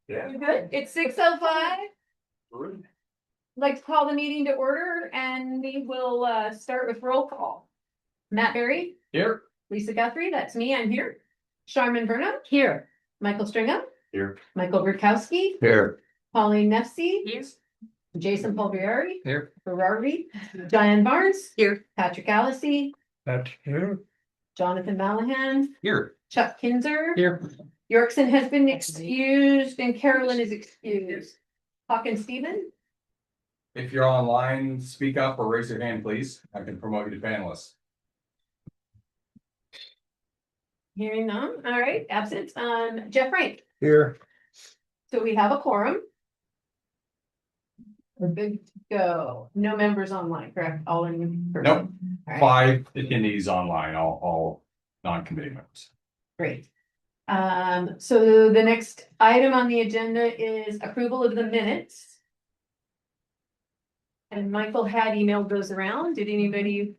Yeah. You're good. It's 6:05. Like to call the meeting to order and we will start with roll call. Matt Berry. Here. Lisa Guthrie, that's me, I'm here. Charmin Burnham. Here. Michael Stringham. Here. Michael Rutkowski. Here. Pauline Nefsey. Here. Jason Polviari. Here. Ferrari. Diane Barnes. Here. Patrick Allison. That's here. Jonathan Mallahan. Here. Chuck Kinzer. Here. Yorkson has been excused and Carolyn is excused. Hawkins Stephen. If you're online, speak up or raise your hand, please. I can promote you to panelists. Hearing none, all right, absent, Jeff Frank, Here. so we have a quorum. We're good to go, no members online, correct, all in person? Nope. All right, 5 attendees online, all non-committee members. great. So the next item on the agenda is approval of the minutes. And Michael had emailed those around, did anybody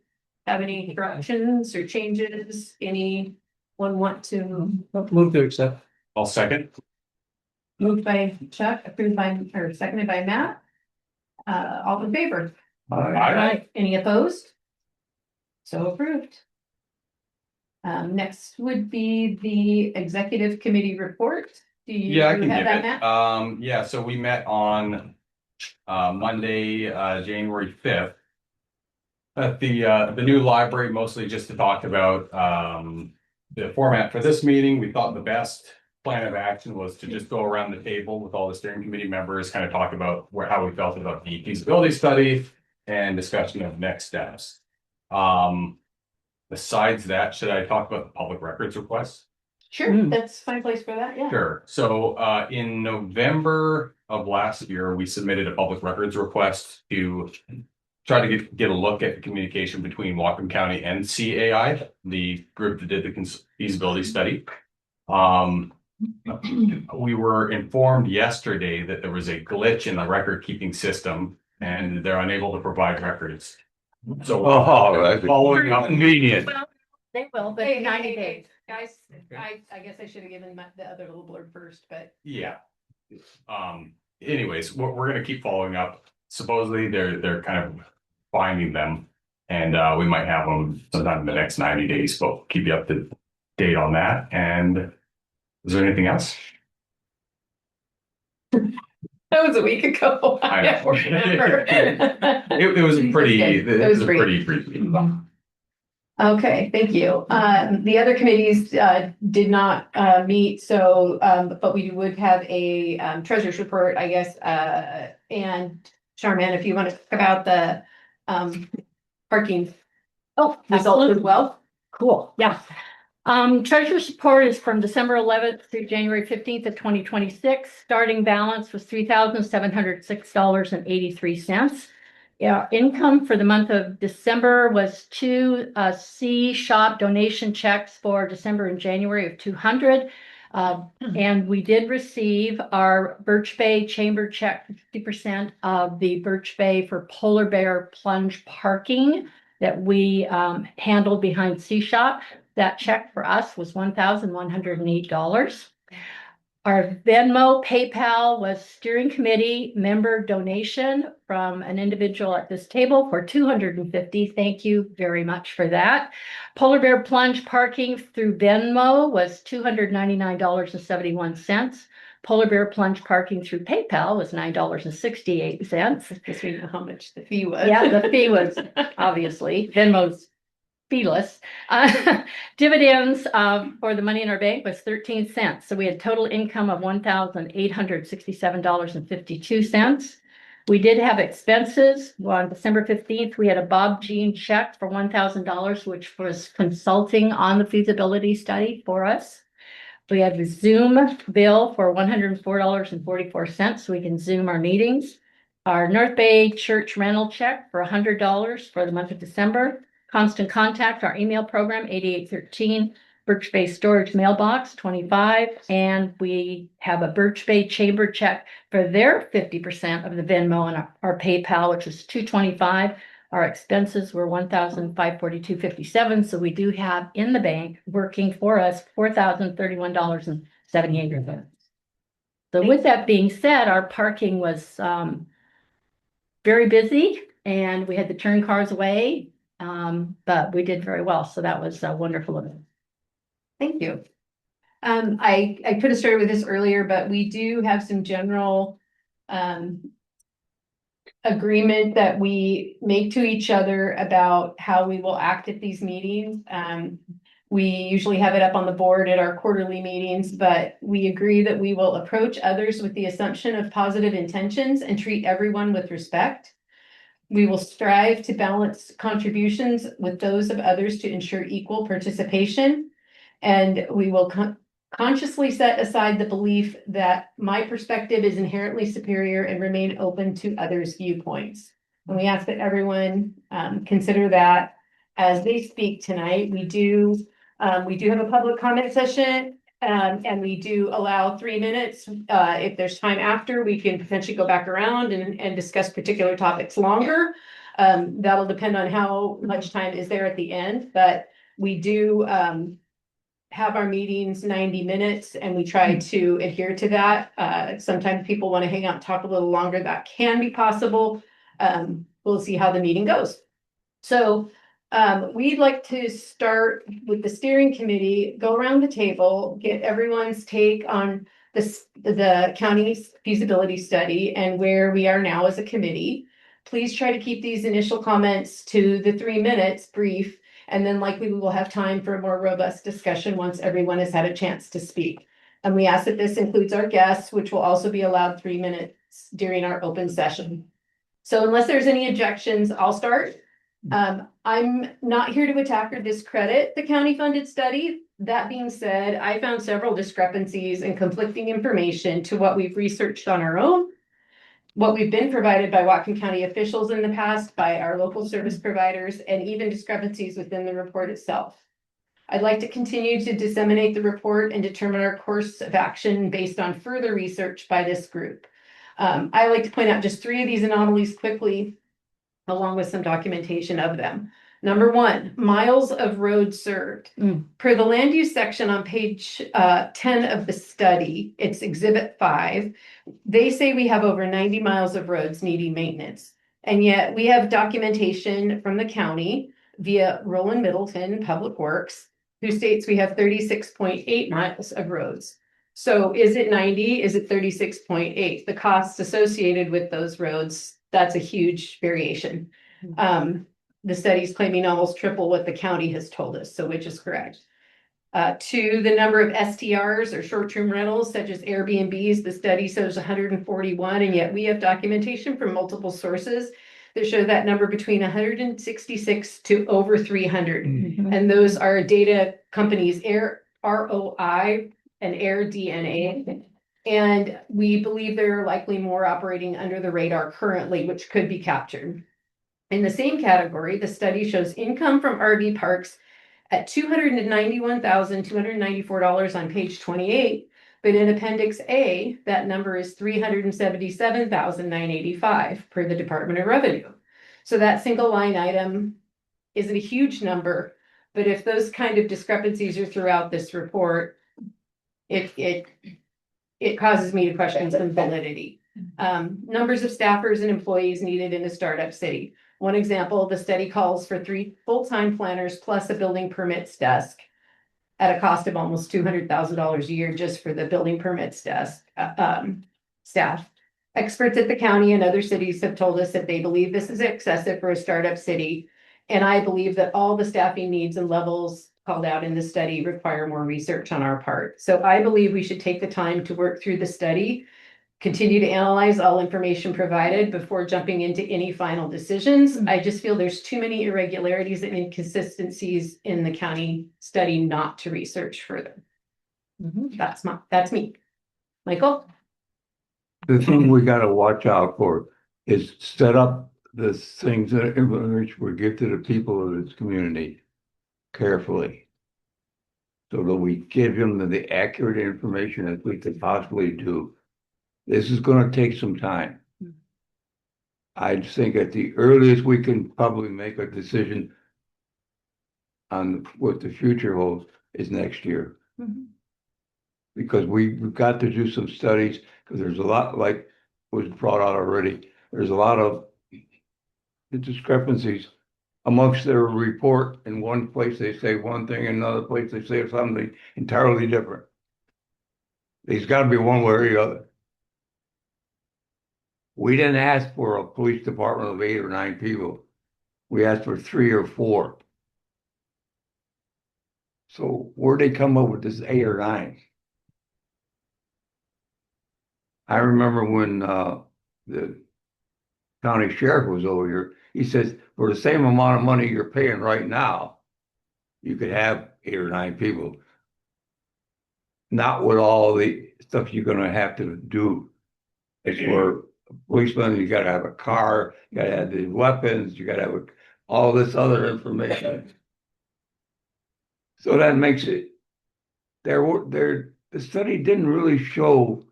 have any corrections or changes, anyone want to? Move to accept. I'll second. Moved by Chuck, approved by, or seconded by Matt. All in favor? Aye. Any opposed? So approved. Next would be the executive committee report. Do you Yeah, I can have give that, it. Matt? Yeah, so we met on Monday, January 5th. At the new library, mostly just to talk about the format for this meeting. We thought the best plan of action was to just go around the table with all the steering committee members, kind of talk about how we felt about the feasibility study and discussion of next steps. Besides that, should I talk about the public records request? Sure, that's a fine place for that, yeah. Sure. So in November of last year, we submitted a public records request to try to get a look at the communication between Whatcom County and CAI, the group that did the feasibility study. We were informed yesterday that there was a glitch in the record keeping system and they're unable to provide records. So following up. Convenient. Well, they will, but Hey, 90 days. hey, guys, I guess I should have given the other little blurb first, but. Yeah. Anyways, we're gonna keep following up. Supposedly they're kind of finding them and we might have them sometime in the next 90 days, but we'll keep you up to date on that. And is there anything else? That was a week ago. I know. don't remember. It was a pretty, Okay, it was a brief. pretty brief. Okay, thank you. The other committees did not meet, so but we would have a treasurer's report, I guess. And Charmin, if you want to talk about the parking results as absolutely. well. Cool, yeah. Treasurer's report is from December 11th through January 15th of 2026. Starting balance was $3,706.83. Yeah, income for the month of December was 2 C shop donation checks for December and January of 200. And we did receive our Birch Bay chamber check, 50% of the Birch Bay for Polar Bear plunge parking that we handled behind C shop. That check for us was $1,108. Our Venmo PayPal was steering committee member donation from an individual at this table for $250. Thank you very much for that. Polar Bear plunge parking through Venmo was $299.71. Polar Bear plunge parking through PayPal was $9.68. Because we know how much the fee was. Yeah, the fee was obviously Venmo's feeless. Dividends for the money in our bank was 13 cents. So we had total income of $1,867.52. We did have expenses. Well, on December 15th, we had a Bob Jean check for $1,000, which was consulting on the feasibility study for us. We had the Zoom bill for $104.44, so we can Zoom our meetings. Our North Bay Church rental check for $100 for the month of December. Constant Contact, our email program, 8813, Birch Bay Storage Mailbox, 25, and we have a Birch Bay Chamber check for their 50% of the Venmo and our PayPal, which was $225. Our expenses were $1,542.57, so we do have in the bank working for us $4,031.78. So with that being said, our parking was very busy and we had to turn cars away. But we did very well. So that was a wonderful event. Thank you. I could have started with this earlier, but we do have some general agreement that we make to each other about how we will act at these meetings. We usually have it up on the board at our quarterly meetings, but we agree that we will approach others with the assumption of positive intentions and treat everyone with respect. We will strive to balance contributions with those of others to ensure equal participation. And we will consciously set aside the belief that my perspective is inherently superior and remain open to others' viewpoints. And we ask that everyone consider that as they speak tonight. We do have a public comment session, and we do allow 3 minutes. If there's time after, we can potentially go back around and discuss particular topics longer. That'll depend on how much time is there at the end, but we do have our meetings 90 minutes and we try to adhere to that. Sometimes people want to hang out and talk a little longer. That can be possible. We'll see how the meeting goes. So we'd like to start with the steering committee, go around the table, get everyone's take on the county's feasibility study and where we are now as a committee. Please try to keep these initial comments to the 3 minutes brief. And then likely we will have time for a more robust discussion once everyone has had a chance to speak. And we ask that this includes our guests, which will also be allowed 3 minutes during our open session. So unless there's any objections, I'll start. I'm not here to attack or discredit the county funded study. That being said, I found several discrepancies and conflicting information to what we've researched on our own, what we've been provided by Whatcom County officials in the past, by our local service providers, and even discrepancies within the report itself. I'd like to continue to disseminate the report and determine our course of action based on further research by this group. I like to point out just 3 of these anomalies quickly, along with some documentation of them. Number 1, miles of road served. Per the land use section on page 10 of the study, it's exhibit 5. They say we have over 90 miles of roads needing maintenance. And yet we have documentation from the county via Roland Middleton Public Works, who states we have 36.8 miles of roads. So is it 90? Is it 36.8? The costs associated with those roads, that's a huge variation. The study's claiming almost triple what the county has told us, so which is correct. To the number of STRs or short-term rentals, such as Airbnbs, the study shows 141, and yet we have documentation from multiple sources that show that number between 166 to over 300. And those are data companies ROI and AirDNA. And we believe there are likely more operating under the radar currently, which could be captured. In the same category, the study shows income from RV parks at $291,294 on page 28, but in Appendix A, that number is $377,985 per the Department of Revenue. So that single line item isn't a huge number, but if those kind of discrepancies are throughout this report, it causes me to question some validity. Numbers of staffers and employees needed in a startup city. One example, the study calls for 3 full-time planners plus a building permits desk at a cost of almost $200,000 a year just for the building permits desk staff. Experts at the county and other cities have told us that they believe this is excessive for a startup city. And I believe that all the staffing needs and levels called out in the study require more research on our part. So I believe we should take the time to work through the study, continue to analyze all information provided before jumping into any final decisions. I just feel there's too many irregularities and inconsistencies in the county study not to research further. That's me. Michael? The thing we gotta watch out for is set up the things that which we give to the people of this community carefully, so that we give them the accurate information as we could possibly do. This is gonna take some time. I think at the earliest we can probably make a decision on what the future holds is next year. because we've got to do some studies, because there's a lot, like was brought out already, there's a lot of discrepancies amongst their report. In one place, they say one thing, in another place, they say something entirely different. There's got to be one way or the other. We didn't ask for a police department of 8 or 9 people. We asked for 3 or 4. So where'd they come up with this 8 or 9? I remember when the county sheriff was over here, he says, for the same amount of money you're paying right now, you could have 8 or 9 people. Not with all the stuff you're gonna have to do. It's for policemen, you gotta have a car, you gotta have the weapons, you gotta have all this other information. So that makes it, the study didn't really show.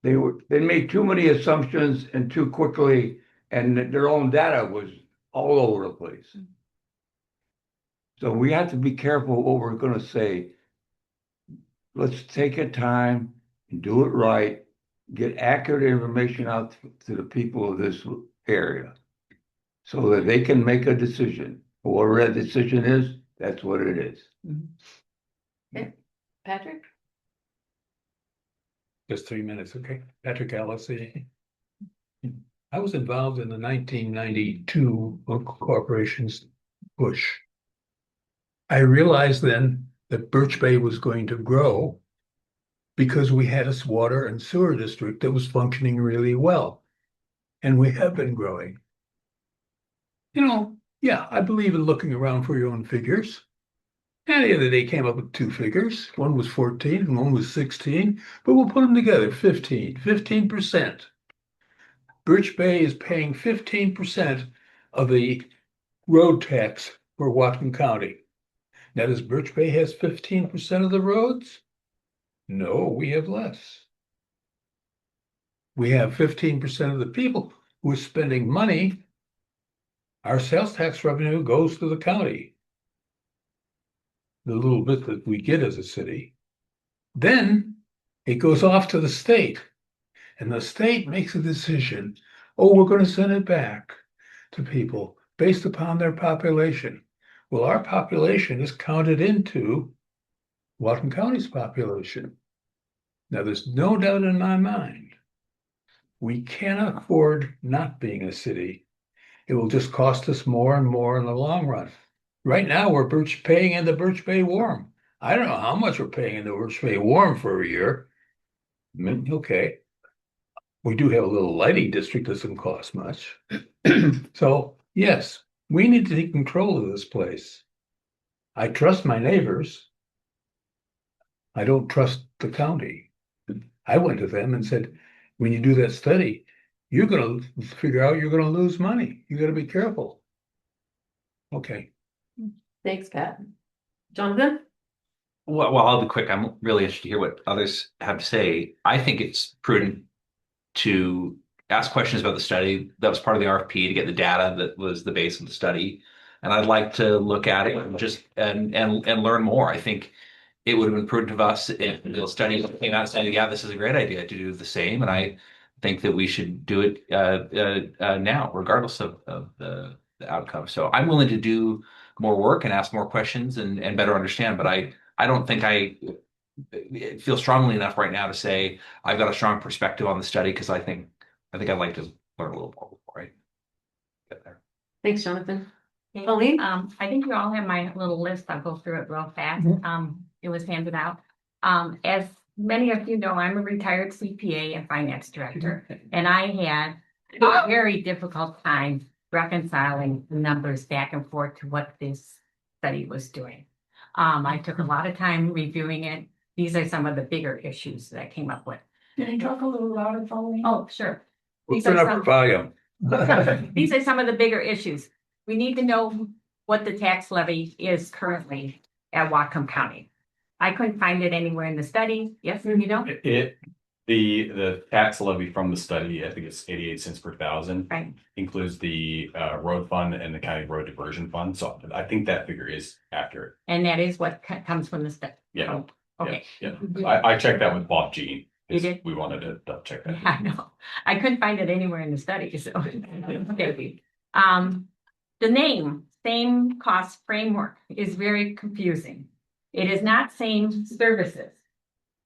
They made too many assumptions and too quickly, and their own data was all over the place. So we have to be careful what we're gonna say. Let's take a time and do it right, get accurate information out to the people of this area so that they can make a decision. Whatever that decision is, that's what it is. Okay, Patrick? Just 3 minutes, okay. Patrick Allison. I was involved in the 1992 corporation's push. I realized then that Birch Bay was going to grow because we had a water and sewer district that was functioning really well. And we have been growing. Yeah, I believe in looking around for your own figures. And the other day came up with 2 figures. One was 14 and one was 16, but we'll put them together, 15%. Birch Bay is paying 15% of the road tax for Whatcom County. Now, does Birch Bay has 15% of the roads? No, we have less. We have 15% of the people who are spending money. Our sales tax revenue goes to the county. The little bit that we get as a city. Then it goes off to the state. And the state makes a decision. Oh, we're going to send it back to people based upon their population. Well, our population is counted into Whatcom County's population. Now, there's no doubt in my mind, we cannot afford not being a city. It will just cost us more and more in the long run. Right now, we're paying in the Birch Bay Warm. I don't know how much we're paying in the Birch Bay Warm for a year. Okay. We do have a little lighting district that doesn't cost much. So, yes, we need to take control of this place. I trust my neighbors. I don't trust the county. I went to them and said, when you do that study, you're going to figure out you're going to lose money. You got to be careful. Okay. Thanks, Pat. Jonathan? Well, I'll be quick. I'm really interested to hear what others have to say. I think it's prudent to ask questions about the study. That was part of the RFP to get the data that was the base of the study. And I'd like to look at it and just and learn more. I think it would have been prudent of us if the study came out saying, yeah, this is a great idea to do the same. And I think that we should do it now, regardless of the outcome. So I'm willing to do more work and ask more questions and better understand. But I don't think I feel strongly enough right now to say I've got a strong perspective on the study because I think I'd like to learn a little more before I get there. Thanks, Jonathan. Okay, Colleen? I think you all have my little list. I'll go through it real fast. It was handed out. As many of you know, I'm a retired CPA and finance director, and I had a very difficult time reconciling the numbers back and forth to what this study was doing. I took a lot of time reviewing it. These are some of the bigger issues that I came up with. Can you talk a little louder, Colleen? Oh, sure. We'll turn up the volume. These are some of the bigger issues. We need to know what the tax levy is currently at Whatcom County. I couldn't find it anywhere in the study. Yes, you know? The tax levy from the study, I think it's 88 cents per thousand. Right. Includes the road fund and the county road diversion fund. So I think that figure is accurate. And that is what comes from the study. Yeah. So Okay. Yeah, I checked that with Bob Jean. You did? We wanted to check that. Yeah, I know. I couldn't find it anywhere in the study, so. Okay. The name, same cost framework, is very confusing. It is not same services.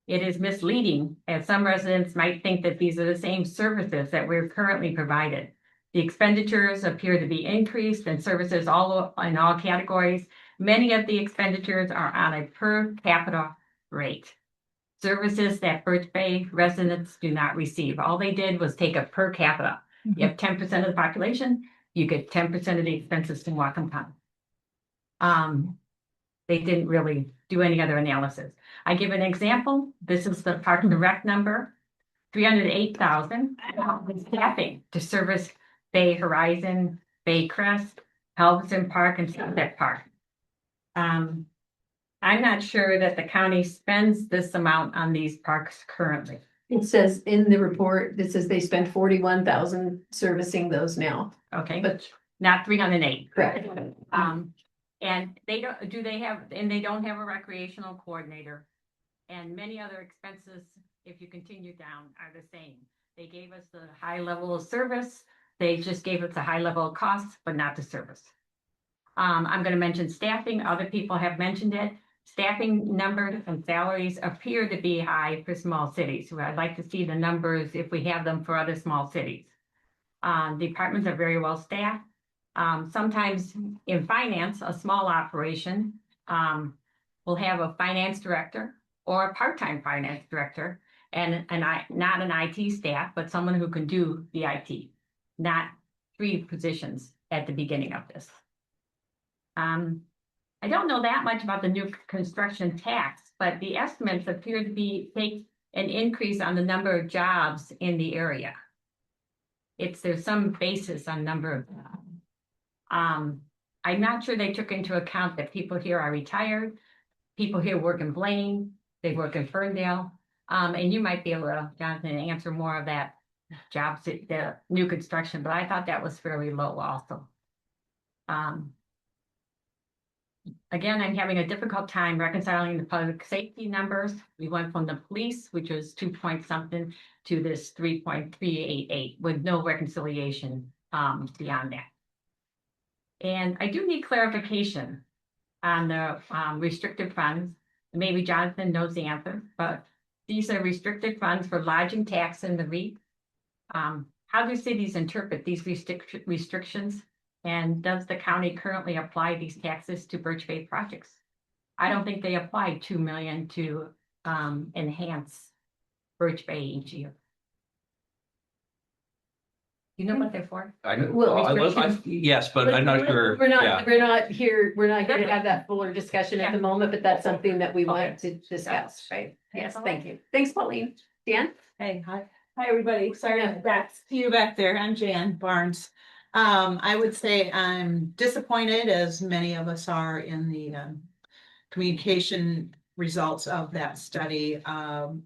It is misleading, as some residents might think that these are the same services that we're currently provided. The expenditures appear to be increased in services in all categories. Many of the expenditures are on a per capita rate. Services that Birch Bay residents do not receive. All they did was take a per capita. You have 10% of the population, you get 10% of the expenses in Whatcom County. They didn't really do any other analysis. I give an example. This is the Park and Rec number, 308,000 staffing to service Bay Horizon, Bay Crest, Helveson Park, and Sunset Park. I'm not sure that the county spends this amount on these parks currently. It says in the report, it says they spent 41,000 servicing those now. Okay, But not 308. correct. And they don't have a recreational coordinator. And many other expenses, if you continue down, are the same. They gave us the high level of service. They just gave us a high level of costs, but not the service. I'm going to mention staffing. Other people have mentioned it. Staffing numbers and salaries appear to be high for small cities. So I'd like to see the numbers if we have them for other small cities. Departments are very well staffed. Sometimes in finance, a small operation will have a finance director or a part-time finance director and not an IT staff, but someone who can do the IT, not 3 positions at the beginning of this. I don't know that much about the new construction tax, but the estimates appear to take an increase on the number of jobs in the area. There's some basis on number of jobs. I'm not sure they took into account that people here are retired, people here work in Blaine, they work in Ferndale, and you might be able to, Jonathan, answer more of that jobs, the new construction, but I thought that was fairly low also. Again, I'm having a difficult time reconciling the public safety numbers. We went from the police, which was 2 point something, to this 3.388 with no reconciliation beyond that. And I do need clarification on the restricted funds. Maybe Jonathan knows the answer, but these are restricted funds for lodging tax and the REIT. How do cities interpret these restrictions? And does the county currently apply these taxes to Birch Bay projects? I don't think they applied 2 million to enhance Birch Bay each year. You know what they're for? I know, Well, yes, but I'm not sure. We're Yeah. not here to have that fuller discussion at the moment, but that's something that we want to discuss, right? Yes, thank you. Thanks, Pauline. Dan? Hey, hi everybody. Sorry, back to you back there. I'm Jan Barnes. I would say I'm disappointed, as many of us are, in the communication results of that study.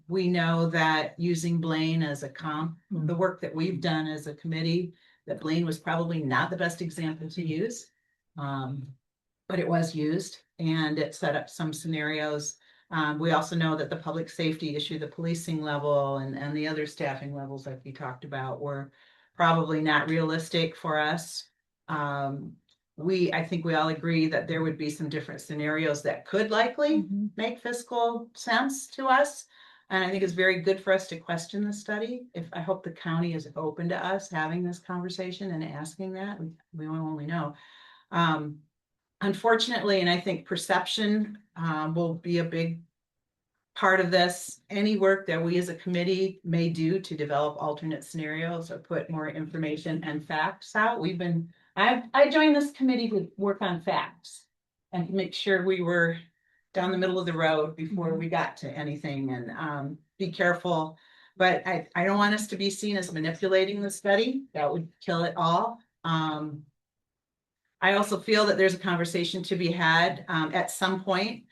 We know that using Blaine as a comp, the work that we've done as a committee, that Blaine was probably not the best example to use. But it was used and it set up some scenarios. We also know that the public safety issue, the policing level and the other staffing levels that we talked about were probably not realistic for us. I think we all agree that there would be some different scenarios that could likely make fiscal sense to us. And I think it's very good for us to question the study. I hope the county is open to us having this conversation and asking that. We only know. Unfortunately, and I think perception will be a big part of this. Any work that we as a committee may do to develop alternate scenarios or put more information and facts out. I joined this committee to work on facts and to make sure we were down the middle of the road before we got to anything, and be careful. But I don't want us to be seen as manipulating the study. That would kill it all. I also feel that there's a conversation to be had at some point.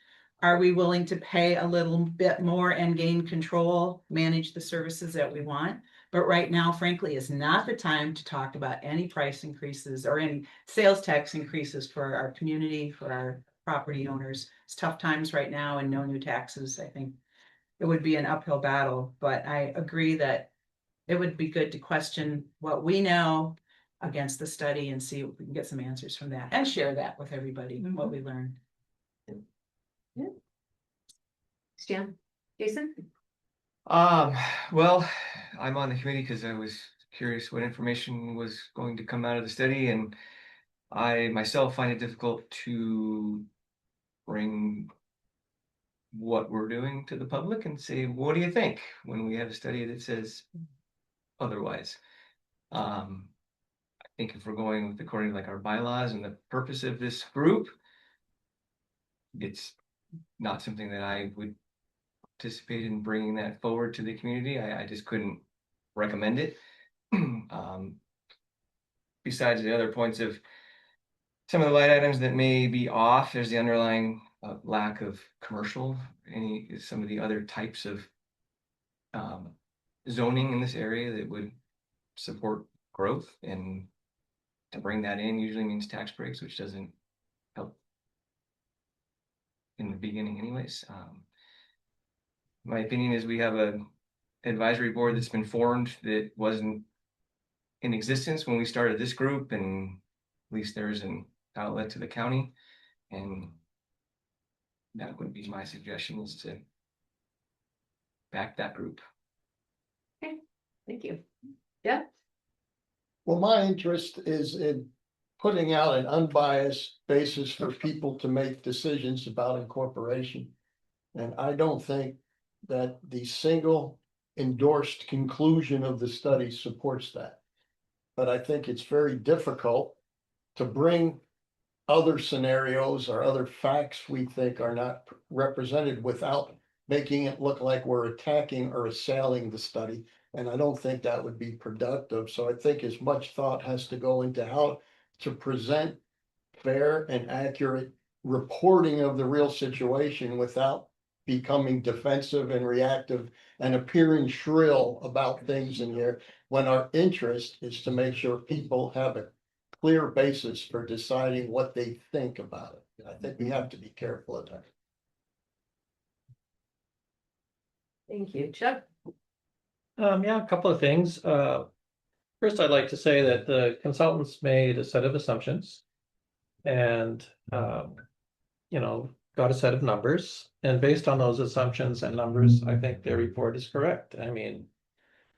Are we willing to pay a little bit more and gain control, manage the services that we want? But right now, frankly, is not the time to talk about any price increases or any sales tax increases for our community, for our property owners. It's tough times right now and no new taxes. I think it would be an uphill battle, but I agree that it would be good to question what we know against the study and see if we can get some answers from that and share that with everybody, what we learned. Stan, Jason? Well, I'm on the committee because I was curious what information was going to come out of the study, and I myself find it difficult to bring what we're doing to the public and say, what do you think, when we have a study that says otherwise. I think if we're going with according to like our bylaws and the purpose of this group, it's not something that I would participate in bringing that forward to the community. I just couldn't recommend it. Besides the other points of some of the light items that may be off, there's the underlying lack of commercial, some of the other types of zoning in this area that would support growth, and to bring that in usually means tax breaks, which doesn't help in the beginning anyways. My opinion is we have a advisory board that's been formed that wasn't in existence when we started this group, and at least there's an outlet to the county, and that would be my suggestion, is to back that group. Okay, thank you. Yeah, Well, my interest is in putting out an unbiased basis for people to make decisions about incorporation. And I don't think that the single endorsed conclusion of the study supports that. But I think it's very difficult to bring other scenarios or other facts we think are not represented without making it look like we're attacking or assailing the study. And I don't think that would be productive. So I think as much thought has to go into how to present fair and accurate reporting of the real situation without becoming defensive and reactive and appearing shrill about things in here, when our interest is to make sure people have a clear basis for deciding what they think about it. I think we have to be careful of that. thank you. Chuck? Yeah, a couple of things. First, I'd like to say that the consultants made a set of assumptions and, got a set of numbers. And based on those assumptions and numbers, I think their report is correct. I mean,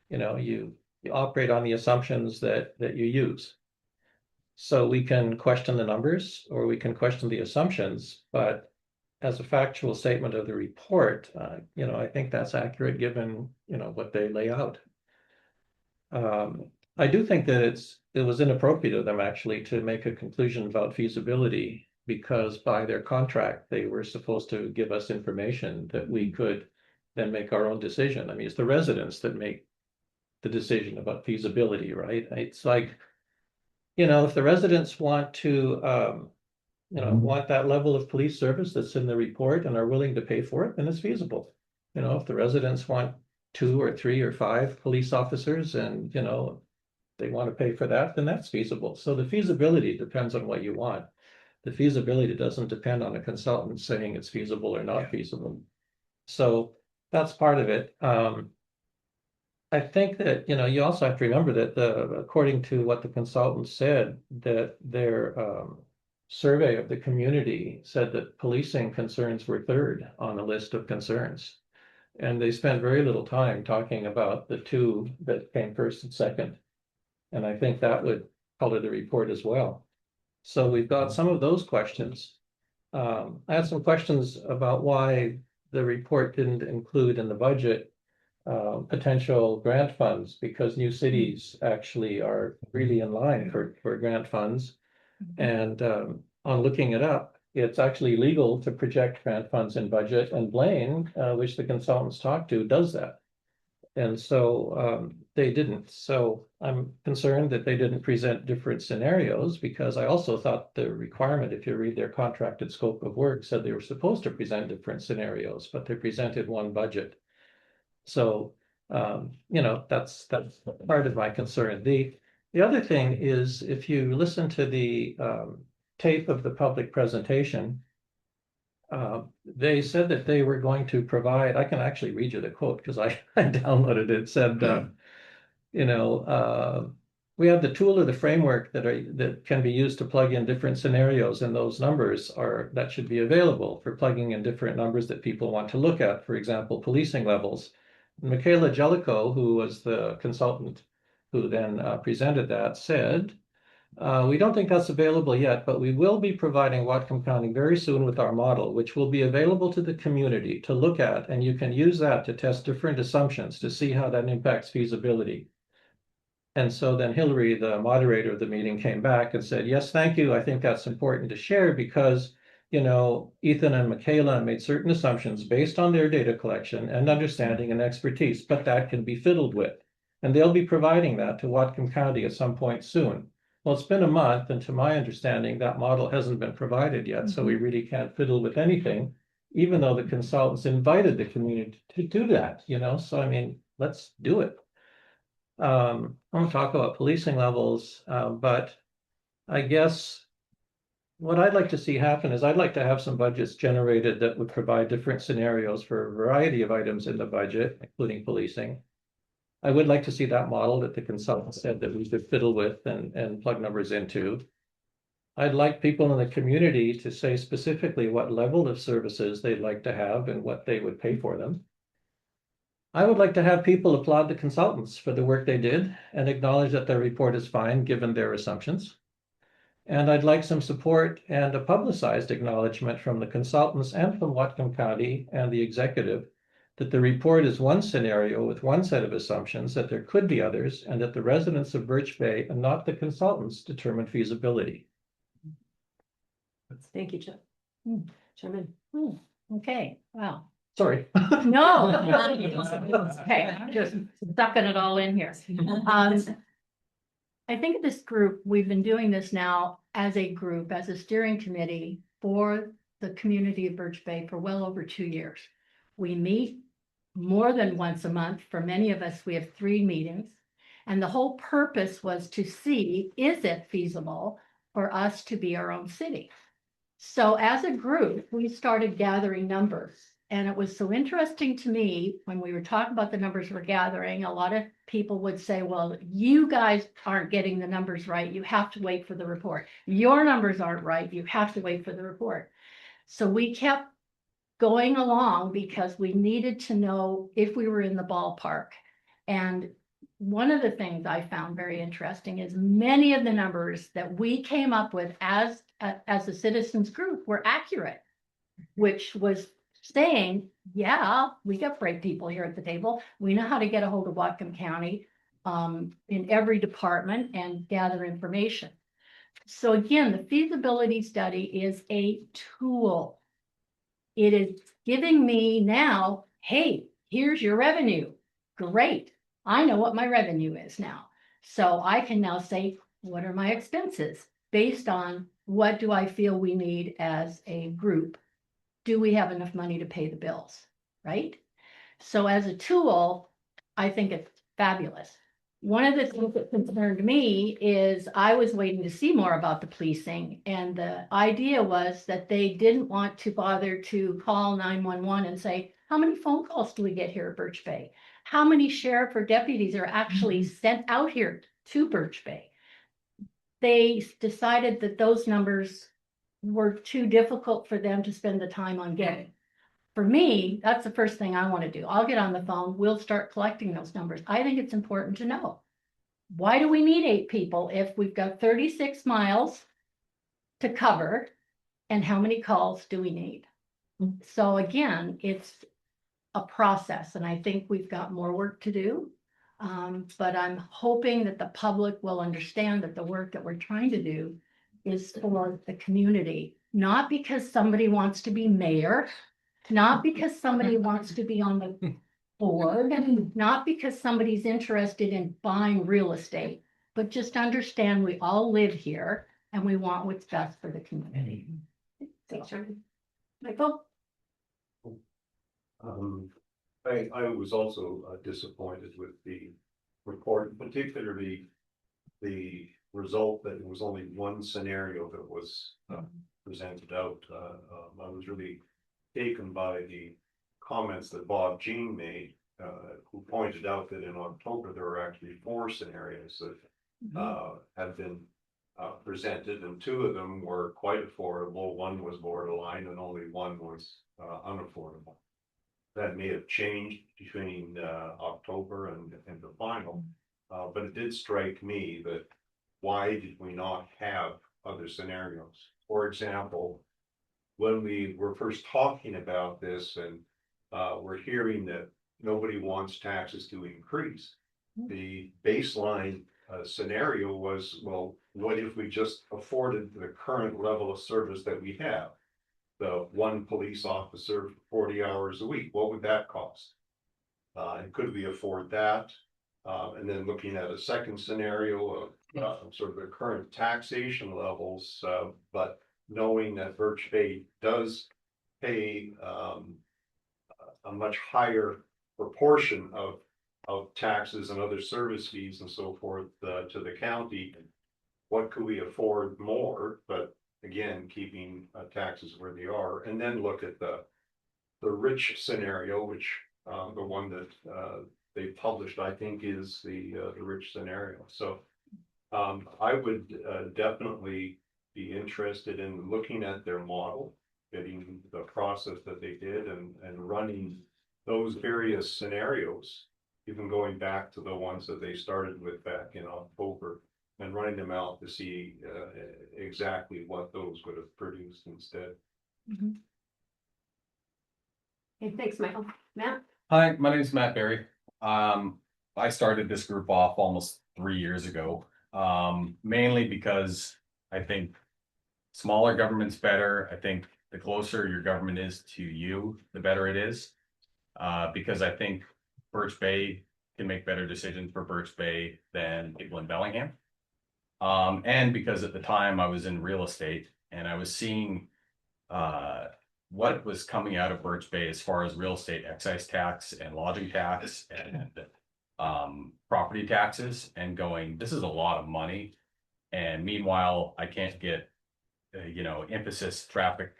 you operate on the assumptions that you use. So we can question the numbers or we can question the assumptions, but as a factual statement of the report, I think that's accurate given, what they lay out. I do think that it was inappropriate of them actually to make a conclusion about feasibility, because by their contract, they were supposed to give us information that we could then make our own decision. I mean, it's the residents that make the decision about feasibility, right? It's like, if the residents want to, want that level of police service that's in the report and are willing to pay for it, then it's feasible. If the residents want 2 or 3 or 5 police officers and, they want to pay for that, then that's feasible. So the feasibility depends on what you want. The feasibility doesn't depend on a consultant saying it's feasible or not feasible. So that's part of it. I think that, you also have to remember that according to what the consultant said, that their survey of the community said that policing concerns were 3rd on the list of concerns. And they spent very little time talking about the 2 that came 1st and 2nd. And I think that would color the report as well. So we've got some of those questions. I had some questions about why the report didn't include in the budget potential grant funds, because new cities actually are really in line for grant funds. And on looking it up, it's actually legal to project grant funds in budget, and Blaine, which the consultants talked to, does that. And so they didn't. So I'm concerned that they didn't present different scenarios, because I also thought the requirement, if you read their contracted scope of work, said they were supposed to present different scenarios, but they presented one budget. So, that's part of my concern. The other thing is, if you listen to the tape of the public presentation, They said that they were going to provide, I can actually read you the quote because I downloaded it. It said, you know, we have the tool or the framework that can be used to plug in different scenarios, and those numbers that should be available for plugging in different numbers that people want to look at. For example, policing levels. Michaela Jellicoe, who was the consultant who then presented that, said, we don't think that's available yet, but we will be providing Whatcom County very soon with our model, which will be available to the community to look at, and you can use that to test different assumptions to see how that impacts feasibility. And so then Hillary, the moderator of the meeting, came back and said, yes, thank you. I think that's important to share because, you know, Ethan and Michaela made certain assumptions based on their data collection and understanding and expertise, but that can be fiddled with. And they'll be providing that to Whatcom County at some point soon. Well, it's been a month, and to my understanding, that model hasn't been provided yet, so we really can't fiddle with anything, even though the consultants invited the community to do that, you know? So, I mean, let's do it. I want to talk about policing levels, but I guess what I'd like to see happen is I'd like to have some budgets generated that would provide different scenarios for a variety of items in the budget, including policing. I would like to see that model that the consultant said that we could fiddle with and plug numbers into. I'd like people in the community to say specifically what level of services they'd like to have and what they would pay for them. I would like to have people applaud the consultants for the work they did and acknowledge that their report is fine given their assumptions. And I'd like some support and a publicized acknowledgement from the consultants and from Whatcom County and the executive that the report is one scenario with one set of assumptions, that there could be others, and that the residents of Birch Bay and not the consultants determine feasibility. Thank you, Jeff. Chairman. Okay, wow. Sorry. No. Okay, I'm just sucking it all in here. I think this group, we've been doing this now as a group, as a steering committee for the community of Birch Bay for well over 2 years. We meet more than once a month. For many of us, we have 3 meetings. And the whole purpose was to see, is it feasible for us to be our own city? So as a group, we started gathering numbers. And it was so interesting to me when we were talking about the numbers we're gathering, a lot of people would say, well, you guys aren't getting the numbers right. You have to wait for the report. Your numbers aren't right. You have to wait for the report. So we kept going along because we needed to know if we were in the ballpark. And one of the things I found very interesting is many of the numbers that we came up with as a citizens group were accurate, which was saying, yeah, we got bright people here at the table. We know how to get a hold of Whatcom County in every department and gather information. So again, the feasibility study is a tool. It is giving me now, hey, here's your revenue. Great. I know what my revenue is now. So I can now say, what are my expenses based on what do I feel we need as a group? Do we have enough money to pay the bills, right? So as a tool, I think it's fabulous. One of the things that concerned me is I was waiting to see more about the policing, and the idea was that they didn't want to bother to call 911 and say, how many phone calls do we get here at Birch Bay? How many sheriff or deputies are actually sent out here to Birch Bay? They decided that those numbers were too difficult for them to spend the time on getting. For me, that's the first thing I want to do. I'll get on the phone. We'll start collecting those numbers. I think it's important to know. Why do we need 8 people if we've got 36 miles to cover? And how many calls do we need? So again, it's a process, and I think we've got more work to do. But I'm hoping that the public will understand that the work that we're trying to do is for the community, not because somebody wants to be mayor, not because somebody wants to be on the board, not because somebody's interested in buying real estate, but just understand we all live here and we want what's best for the community. Thanks, Charlie. Michael? I was also disappointed with the report, particularly the result that it was only one scenario that was presented out. I was really taken by the comments that Bob Jean made, who pointed out that in October, there were actually 4 scenarios that have been presented, and 2 of them were quite affordable. One was borderline, and only one was unaffordable. That may have changed between October and the final, but it did strike me that why did we not have other scenarios? For example, when we were first talking about this, and we're hearing that nobody wants taxes to increase, the baseline scenario was, well, what if we just afforded the current level of service that we have? The 1 police officer for 40 hours a week, what would that cost? And could we afford that? And then looking at a second scenario of sort of the current taxation levels, but knowing that Birch Bay does pay a much higher proportion of taxes and other service fees and so forth to the county, what could we afford more? But again, keeping taxes where they are, and then look at the rich scenario, which the one that they published, I think, is the rich scenario. So I would definitely be interested in looking at their model, getting the process that they did, and running those various scenarios, even going back to the ones that they started with back in October, and running them out to see exactly what those would have produced instead. Okay, thanks, Michael. Matt? Hi, my name is Matt Berry. I started this group off almost 3 years ago, mainly because I think smaller government's better. I think the closer your government is to you, the better it is. Because I think Birch Bay can make better decisions for Birch Bay than people in Bellingham. And because at the time I was in real estate and I was seeing what was coming out of Birch Bay as far as real estate excise tax and lodging tax and property taxes, and going, this is a lot of money. And meanwhile, I can't get, emphasis traffic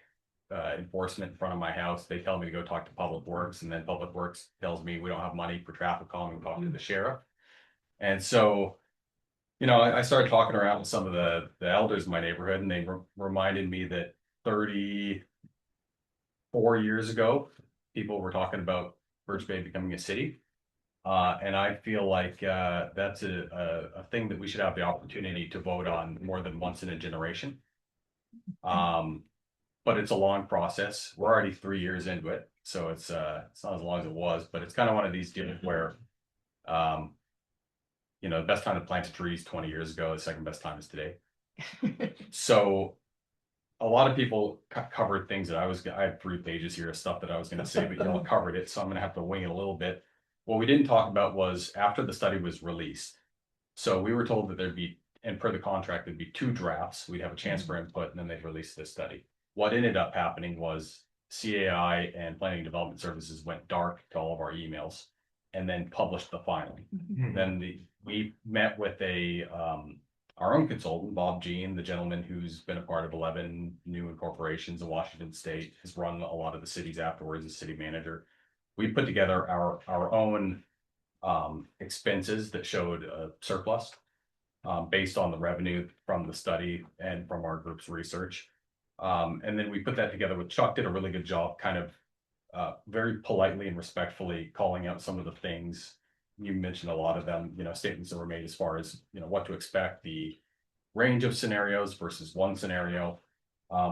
enforcement in front of my house. They tell me to go talk to Public Works, and then Public Works tells me we don't have money for traffic calming, talk to the sheriff. And so, I started talking around with some of the elders in my neighborhood, and they reminded me that 34 years ago, people were talking about Birch Bay becoming a city. And I feel like that's a thing that we should have the opportunity to vote on more than once in a generation. But it's a long process. We're already 3 years into it, so it's not as long as it was, but it's kind of one of these deals where, the best time to plant a tree is 20 years ago. The second best time is today. So a lot of people covered things that I had 3 pages here of stuff that I was going to say, but y'all covered it, so I'm going to have to wing it a little bit. What we didn't talk about was after the study was released. So we were told that there'd be, and per the contract, there'd be 2 drafts. We'd have a chance for input, and then they'd release this study. What ended up happening was CAI and Planning and Development Services went dark to all of our emails and then published the final. Then we met with our own consultant, Bob Jean, the gentleman who's been a part of 11 new incorporations in Washington State, has run a lot of the cities afterwards as city manager. We put together our own expenses that showed a surplus based on the revenue from the study and from our group's research. And then we put that together with Chuck, did a really good job, kind of very politely and respectfully calling out some of the things. You mentioned a lot of them, statements that were made as far as, what to expect, the range of scenarios versus one scenario.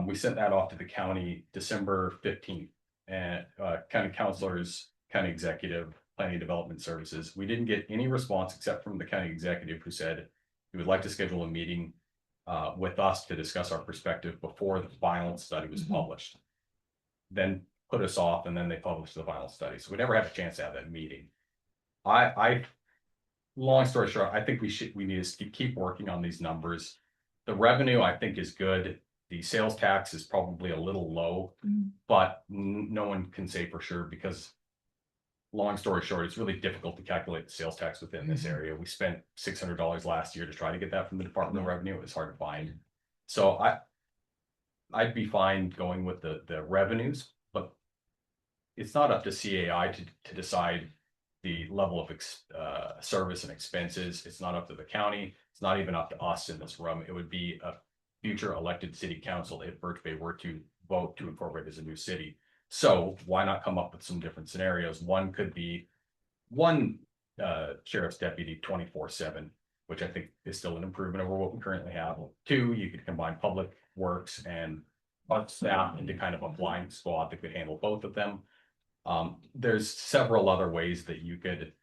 We sent that off to the county December 15th, and county councilors, county executive, planning development services. We didn't get any response except from the county executive, who said he would like to schedule a meeting with us to discuss our perspective before the final study was published. Then put us off, and then they published the final study. So we never had a chance to have that meeting. Long story short, I think we need to keep working on these numbers. The revenue, I think, is good. The sales tax is probably a little low, but no one can say for sure, because long story short, it's really difficult to calculate the sales tax within this area. We spent $600 last year to try to get that from the Department of Revenue. It was hard to find. So I'd be fine going with the revenues, but it's not up to CAI to decide the level of service and expenses. It's not up to the county. It's not even up to us in this room. It would be a future elected city council if Birch Bay were to vote to incorporate as a new city. So why not come up with some different scenarios? One could be one sheriff's deputy 24/7, which I think is still an improvement over what we currently have. Two, you could combine public works and staff into kind of a flying squad that could handle both of them. There's several other ways that you could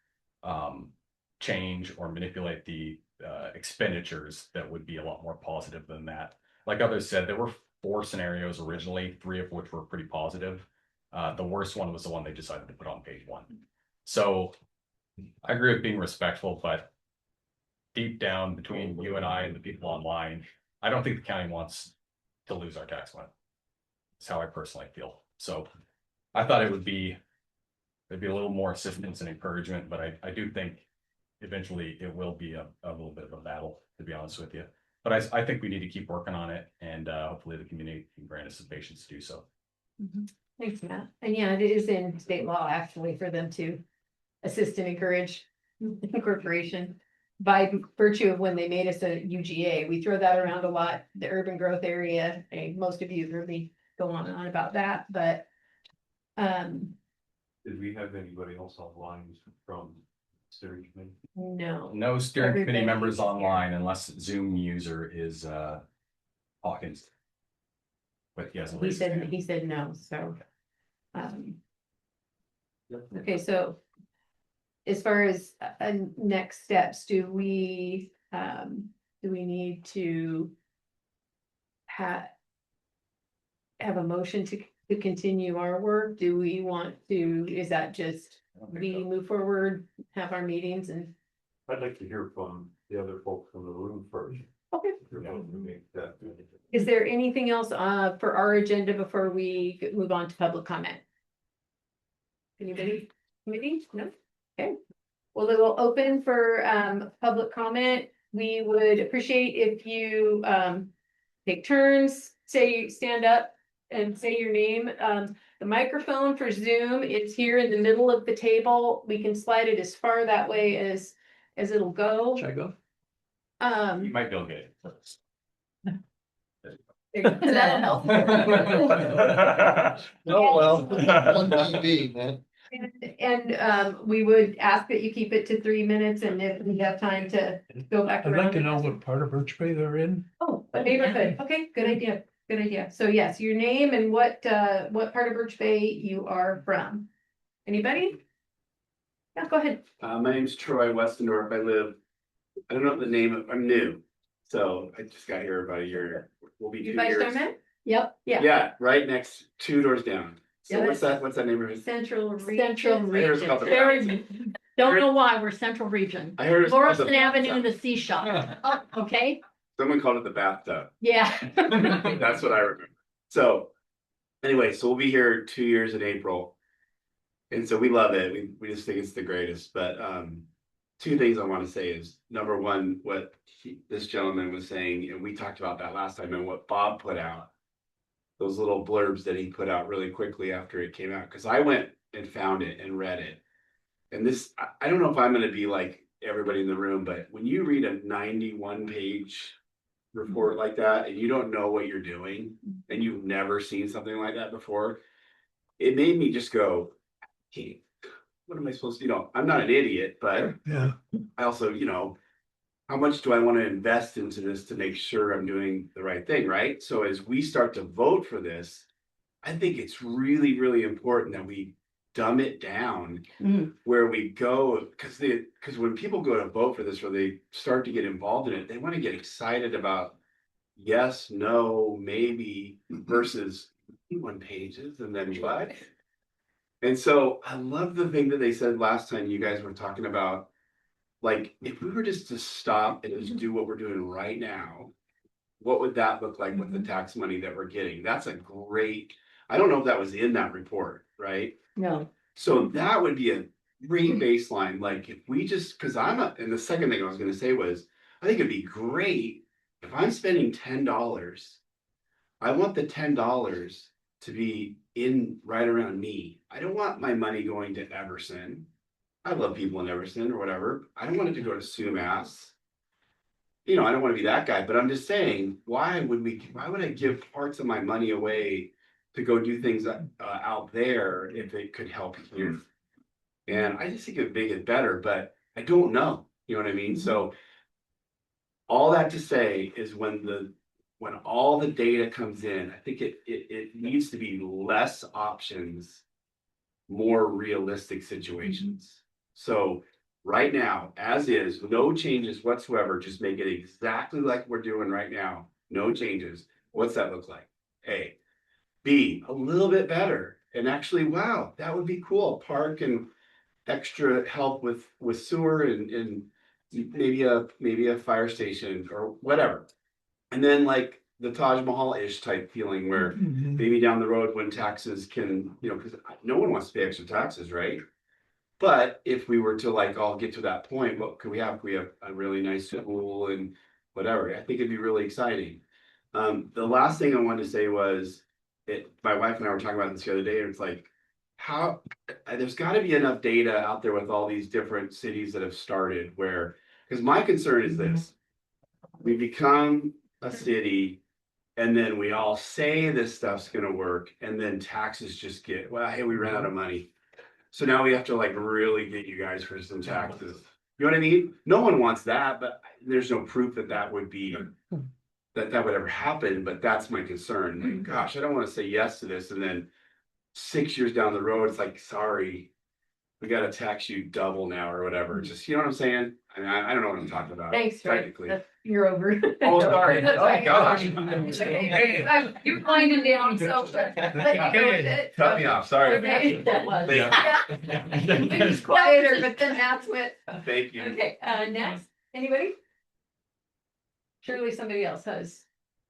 change or manipulate the expenditures that would be a lot more positive than that. Like others said, there were 4 scenarios originally, 3 of which were pretty positive. The worst one was the one they decided to put on page 1. So I agree with being respectful, but deep down between you and I and the people online, I don't think the county wants to lose our tax money. That's how I personally feel. So I thought there'd be a little more assistance and encouragement, but I do think eventually it will be a little bit of a battle, to be honest with you. But I think we need to keep working on it, and hopefully the community can grant us some patience to do so. Thanks, Matt. And yeah, it is in state law actually for them to assist and encourage incorporation by virtue of when they made us a UGA. We throw that around a lot, the urban growth area. And most of you really go on and on about that, but Did we have anybody else online from steering committee? no. No steering committee Everybody members is here. online unless Zoom user is Hawkins. But yes, He said no, so. Okay, so as far as next steps, do we need to have a motion to continue our work? Do we want to, is that just we move forward, have our meetings and? I'd like to hear from the other folks in the room first. Okay. If you're willing to make that. Is there anything else for our agenda before we move on to public comment? Anybody? Committee? No? Okay. Well, we will open for public comment. We would appreciate if you take turns, stand up and say your name. The microphone for Zoom is here in the middle of the table. We can slide it as far that way as it'll go. Should I go? You might be able to get it. That'll help. Oh, well, on TV, man. And we would ask that you keep it to 3 minutes, and if we have time to go back I'd around. like to know what part of Birch Bay they're in. Oh, a neighborhood. Okay, good idea. Good idea. So yes, your name and what part of Birch Bay you are from. Anybody? Yeah, go ahead. My name's Troy Westendorf. I don't know the name of, I'm new. So I just got here about a year. We'll be 2 You guys years. start, Yep, yeah. Yeah, right next, 2 doors down. So Yeah, what's that neighborhood? Central Central region. I heard it's region. called the- Very, don't know why, we're central region. I heard it's called Laurelton the Avenue, bathtub. the C shop. Oh, okay, Someone called it the bathtub. yeah. That's what I remember. So anyway, so we'll be here 2 years in April. And so we love it. We just think it's the greatest. But 2 things I want to say is, number one, what this gentleman was saying, and we talked about that last time, and what Bob put out, those little blurbs that he put out really quickly after it came out, because I went and found it and read it. And this, I don't know if I'm going to be like everybody in the room, but when you read a 91-page report like that and you don't know what you're doing and you've never seen something like that before, it made me just go, hey, what am I supposed to, I'm not an idiot, but Yeah. I also, how much do I want to invest into this to make sure I'm doing the right thing, right? So as we start to vote for this, I think it's really, really important that we dumb it down where we go, because when people go to vote for this or they start to get involved in it, they want to get excited about yes, no, maybe versus 1 pages and then what? And so I love the thing that they said last time you guys were talking about, like, if we were just to stop and just do what we're doing right now, what would that look like with the tax money that we're getting? That's a great, I don't know if that was in that report, right? No. So that would be a great baseline. Like if we just, and the second thing I was going to say was, I think it'd be great if I'm spending $10, I want the $10 to be in right around me. I don't want my money going to Everson. I love people in Everson or whatever. I don't want it to go to Sumas. You know, I don't want to be that guy, but I'm just saying, why would I give parts of my money away to go do things out there if it could help here? And I just think it would make it better, but I don't know. You know what I mean? So all that to say is when all the data comes in, I think it needs to be less options, more realistic situations. So right now, as is, no changes whatsoever, just make it exactly like we're doing right now. No changes. What's that look like? A. B, a little bit better. And actually, wow, that would be cool. Park and extra help with sewer and maybe a fire station or whatever. And then like the Taj Mahal-ish type feeling where maybe down the road when taxes can, you know, because no one wants to pay extra taxes, right? But if we were to like all get to that point, what could we have? Could we have a really nice pool and whatever? I think it'd be really exciting. The last thing I wanted to say was my wife and I were talking about this the other day, and it's like, how there's got to be enough data out there with all these different cities that have started where, because my concern is this: we become a city and then we all say this stuff's going to work, and then taxes just get, well, hey, we ran out of money. So now we have to like really get you guys for some taxes. You know what I mean? No one wants that, but there's no proof that that would be, that would ever happen. But that's my concern. Like, gosh, I don't want to say yes to this. And then 6 years down the road, it's like, sorry, we got to tax you double now or whatever. Just, you know what I'm saying? I mean, I don't know what I'm talking about. Thanks, Rick. Technically. You're over. Oh, sorry. That's Oh, right. gosh. You're winding down, so. let you go with it. Cut me off, sorry. Okay. That was. Yeah. It was quieter, but then that's what. Thank you. Okay, next, anybody? Surely somebody else has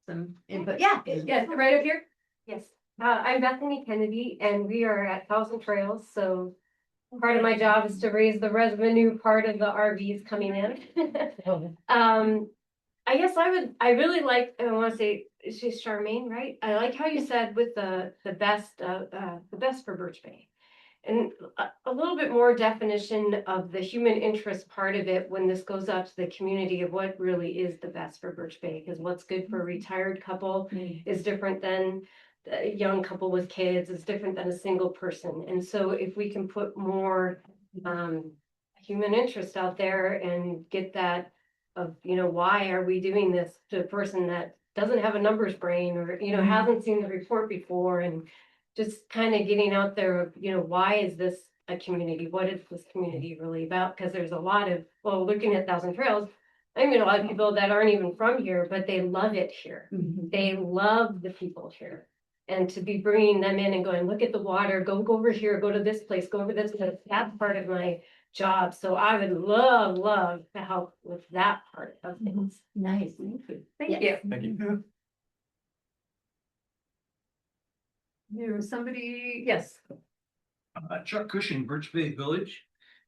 some input. Yeah, yes, right up here. Yes, I'm Bethany Kennedy and we are at Thousand Trails, so part of my job is to raise the revenue part of the RVs coming in. I guess I really like, I want to say, it's just Charmaine, right? I like how you said with the best for Birch Bay. And a little bit more definition of the human interest part of it when this goes out to the community of what really is the best for Birch Bay. Because what's good for a retired couple is different than a young couple with kids, is different than a single person. And so if we can put more human interest out there and get that of, you know, why are we doing this to a person that doesn't have a numbers brain or, you know, hasn't seen the report before, and just kind of getting out there of, you know, why is this a community? What is this community really about? Because there's a lot of, well, looking at Thousand Trails, I mean, a lot of people that aren't even from here, but they love it here. They love the people here. And to be bringing them in and going, look at the water, go over here, go to this place, go over this place. That's part of my job. So I would love to help with that part of things. Nice, thank you. Thank you. Thank you. There was somebody, yes. Chuck Cushing, Birch Bay Village.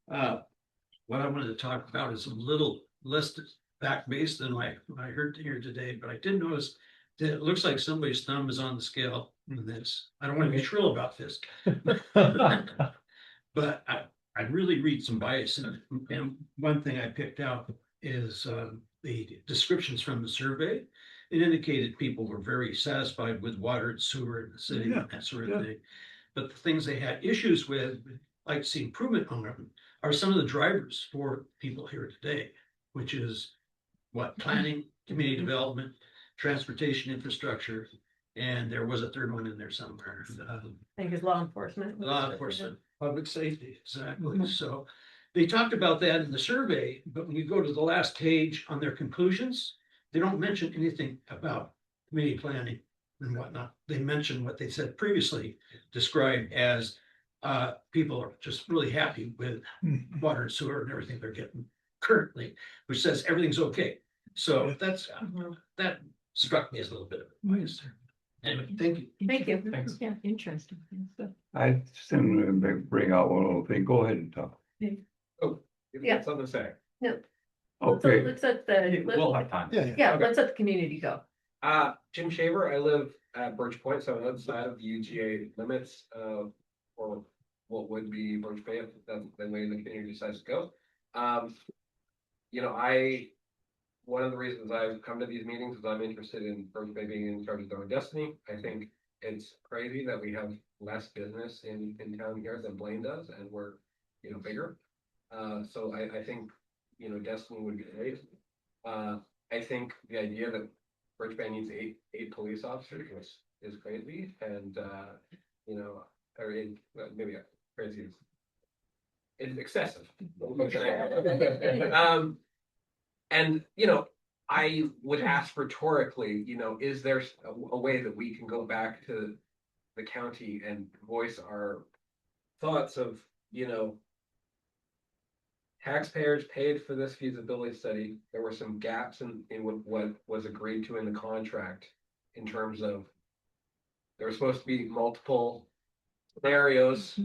What I wanted to talk about is a little less fact-based than I heard here today, but I did notice that it looks like somebody's thumb is on the scale in this. I don't want to be shrill about this. But I really read some bias in it. And one thing I picked out is the descriptions from the survey. It indicated people were very satisfied with water and sewer in the city and that sort of thing. But the things they had issues with, like to see improvement on them, are some of the drivers for people here today, which is what planning, community development, transportation infrastructure, and there was a third one in there somewhere. I think it's law enforcement. Law enforcement, public safety, exactly. So they talked about that in the survey, but when you go to the last page on their conclusions, they don't mention anything about community planning and whatnot. They mention what they said previously, described as people are just really happy with water and sewer and everything they're getting currently, which says everything's okay. So that's that struck me as a little bit of advice there. Anyway, thank you. Thank you. Thanks. Yeah, interesting. I simply bring out one little thing. Go ahead and talk. Oh, you've Yeah. got something to say. No. Okay. Let's let the, We'll have time. yeah, let's let the community go. Jim Shaver, I live at Birch Point, so outside of the UGA limits, or what would be Birch Bay if that's the way the community decides to go. You know, one of the reasons I've come to these meetings is I'm interested in Birch Bay being in charge of their own destiny. I think it's crazy that we have less business in town here than Blaine does, and we're, you know, bigger. So I think, you know, destiny would be great. I think the idea that Birch Bay needs eight police officers is crazy, and you know, or maybe crazy is it's excessive. And you know, I would ask rhetorically, you know, is there a way that we can go back to the county and voice our thoughts of, you know, taxpayers paid for this feasibility study. There were some gaps in what was agreed to in the contract in terms of there were supposed to be multiple scenarios.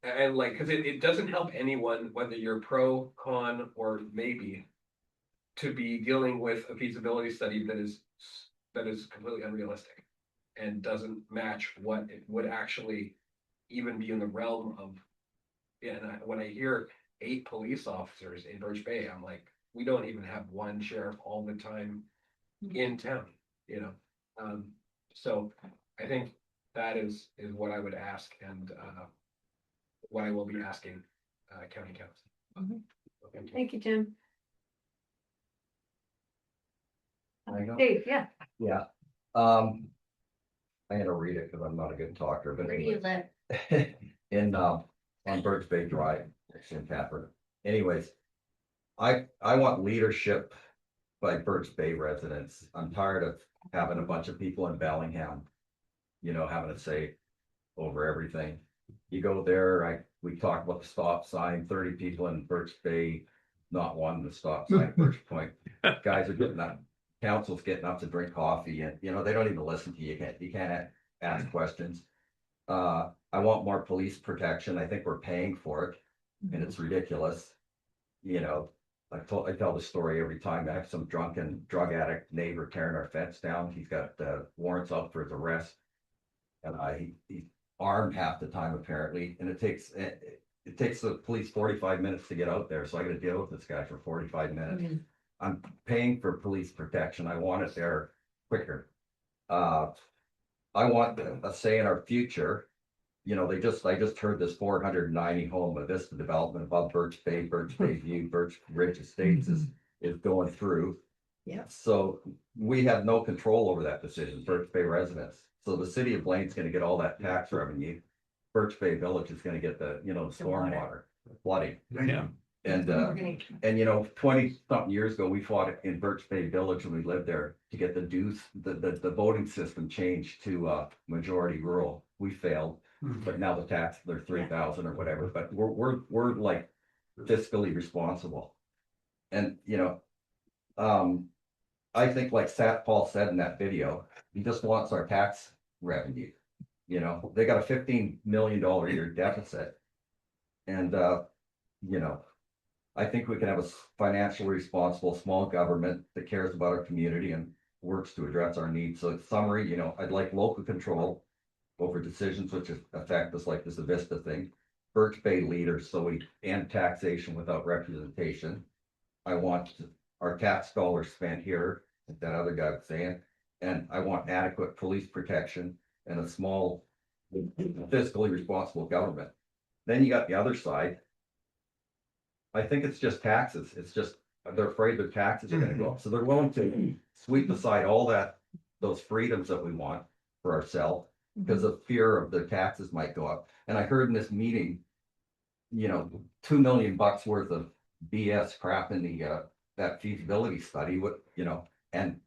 And like, because it doesn't help anyone, whether you're pro, con, or maybe, to be dealing with a feasibility study that is completely unrealistic and doesn't match what it would actually even be in the realm of. Yeah, and when I hear 8 police officers in Birch Bay, I'm like, we don't even have one sheriff all the time in town, you know. So I think that is what I would ask, and what I will be asking county council. Thank you, Jim. I know. Dave, yeah. Yeah. I'm gonna read it because I'm not a good talker, but Where do you live? in on Birch Bay Drive, it's in Capper. Anyways, I want leadership by Birch Bay residents. I'm tired of having a bunch of people in Bellingham, you know, having a say over everything. You go there, we talk about the stop sign, 30 people in Birch Bay, not one the stop sign at Birch Point. Guys are getting up, council's getting up to drink coffee, and you know, they don't even listen to you. You can't ask questions. I want more police protection. I think we're paying for it, and it's ridiculous. You know, I tell the story every time. I have some drunken drug addict neighbor tearing our fence down. He's got warrants out for his arrest, and he's armed half the time apparently, and it takes the police 45 minutes to get out there. So I got to deal with this guy for 45 minutes. I'm paying for police protection. I want it there quicker. I want a say in our future. You know, I just heard this 490 home of Vista development above Birch Bay View, Birch Ridge Estates is going through. Yeah. So we have no control over that decision, Birch Bay residents. So the city of Blaine's gonna get all that tax revenue. Birch Bay Village is gonna get the, you know, the stormwater, flooding. Yeah. And you know, 20-something years ago, we fought in Birch Bay Village when we lived there to get the voting system changed to majority rural. We failed, but now the tax, they're 3,000 or whatever, but we're like fiscally responsible. And you know, I think like Paul said in that video, he just wants our tax revenue. You know, they got a $15 million a year deficit. And you know, I think we can have a financially responsible small government that cares about our community and works to address our needs. So in summary, you know, I'd like local control over decisions which affect us, like this Avista thing. Birch Bay leaders, so we end taxation without representation. I want our tax dollars spent here, like that other guy was saying, and I want adequate police protection and a small, fiscally responsible government. Then you got the other side. I think it's just taxes. It's just, they're afraid their taxes are gonna go up. So they're willing to sweep aside all those freedoms that we want for ourselves because of fear of their taxes might go up. And I heard in this meeting, you know, $2 million worth of BS crap in the that feasibility study, what, you know, and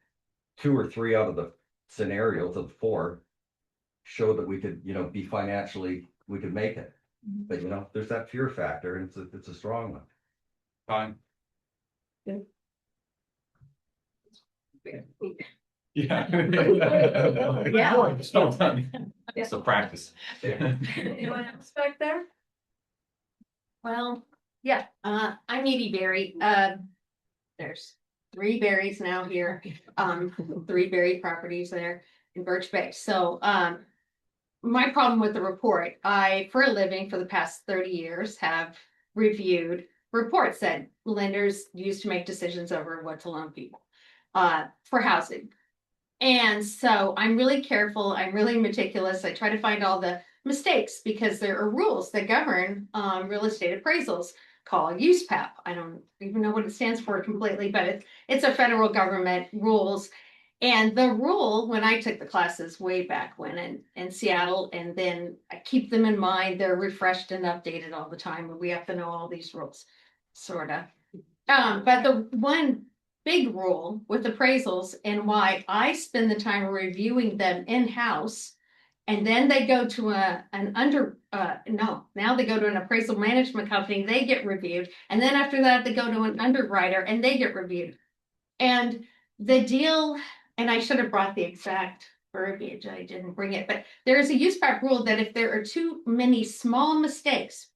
2 or 3 out of the scenarios of 4 show that we could, you know, be financially, we could make it. But you know, there's that fear factor, and it's a strong one. Fine. Good. Yeah. Yeah. Still done. So practice. Anyone else back there? Well, Yeah. I'm Edie Berry. There's 3 berries now here, 3 buried properties there. in Birch Bay. So, my problem with the report, I, for a living, for the past 30 years, have reviewed reports that lenders use to make decisions over what to loan people, for housing. And so I'm really careful, I'm really meticulous, I try to find all the mistakes because there are rules that govern, real estate appraisals called USPAP. I don't even know what it stands for completely, but it's a federal government rules. And the rule, when I took the classes way back when in Seattle, and then I keep them in mind, they're refreshed and updated all the time, and we have to know all these rules, sort of. But the one big rule with appraisals, and why I spend the time reviewing them in-house, and then they go to now they go to an appraisal management company, they get reviewed, and then after that, they go to an underwriter and they get reviewed. And the deal, and I should have brought the exact verbiage, I didn't bring it, but there is a USPAP rule that if there are too many small mistakes,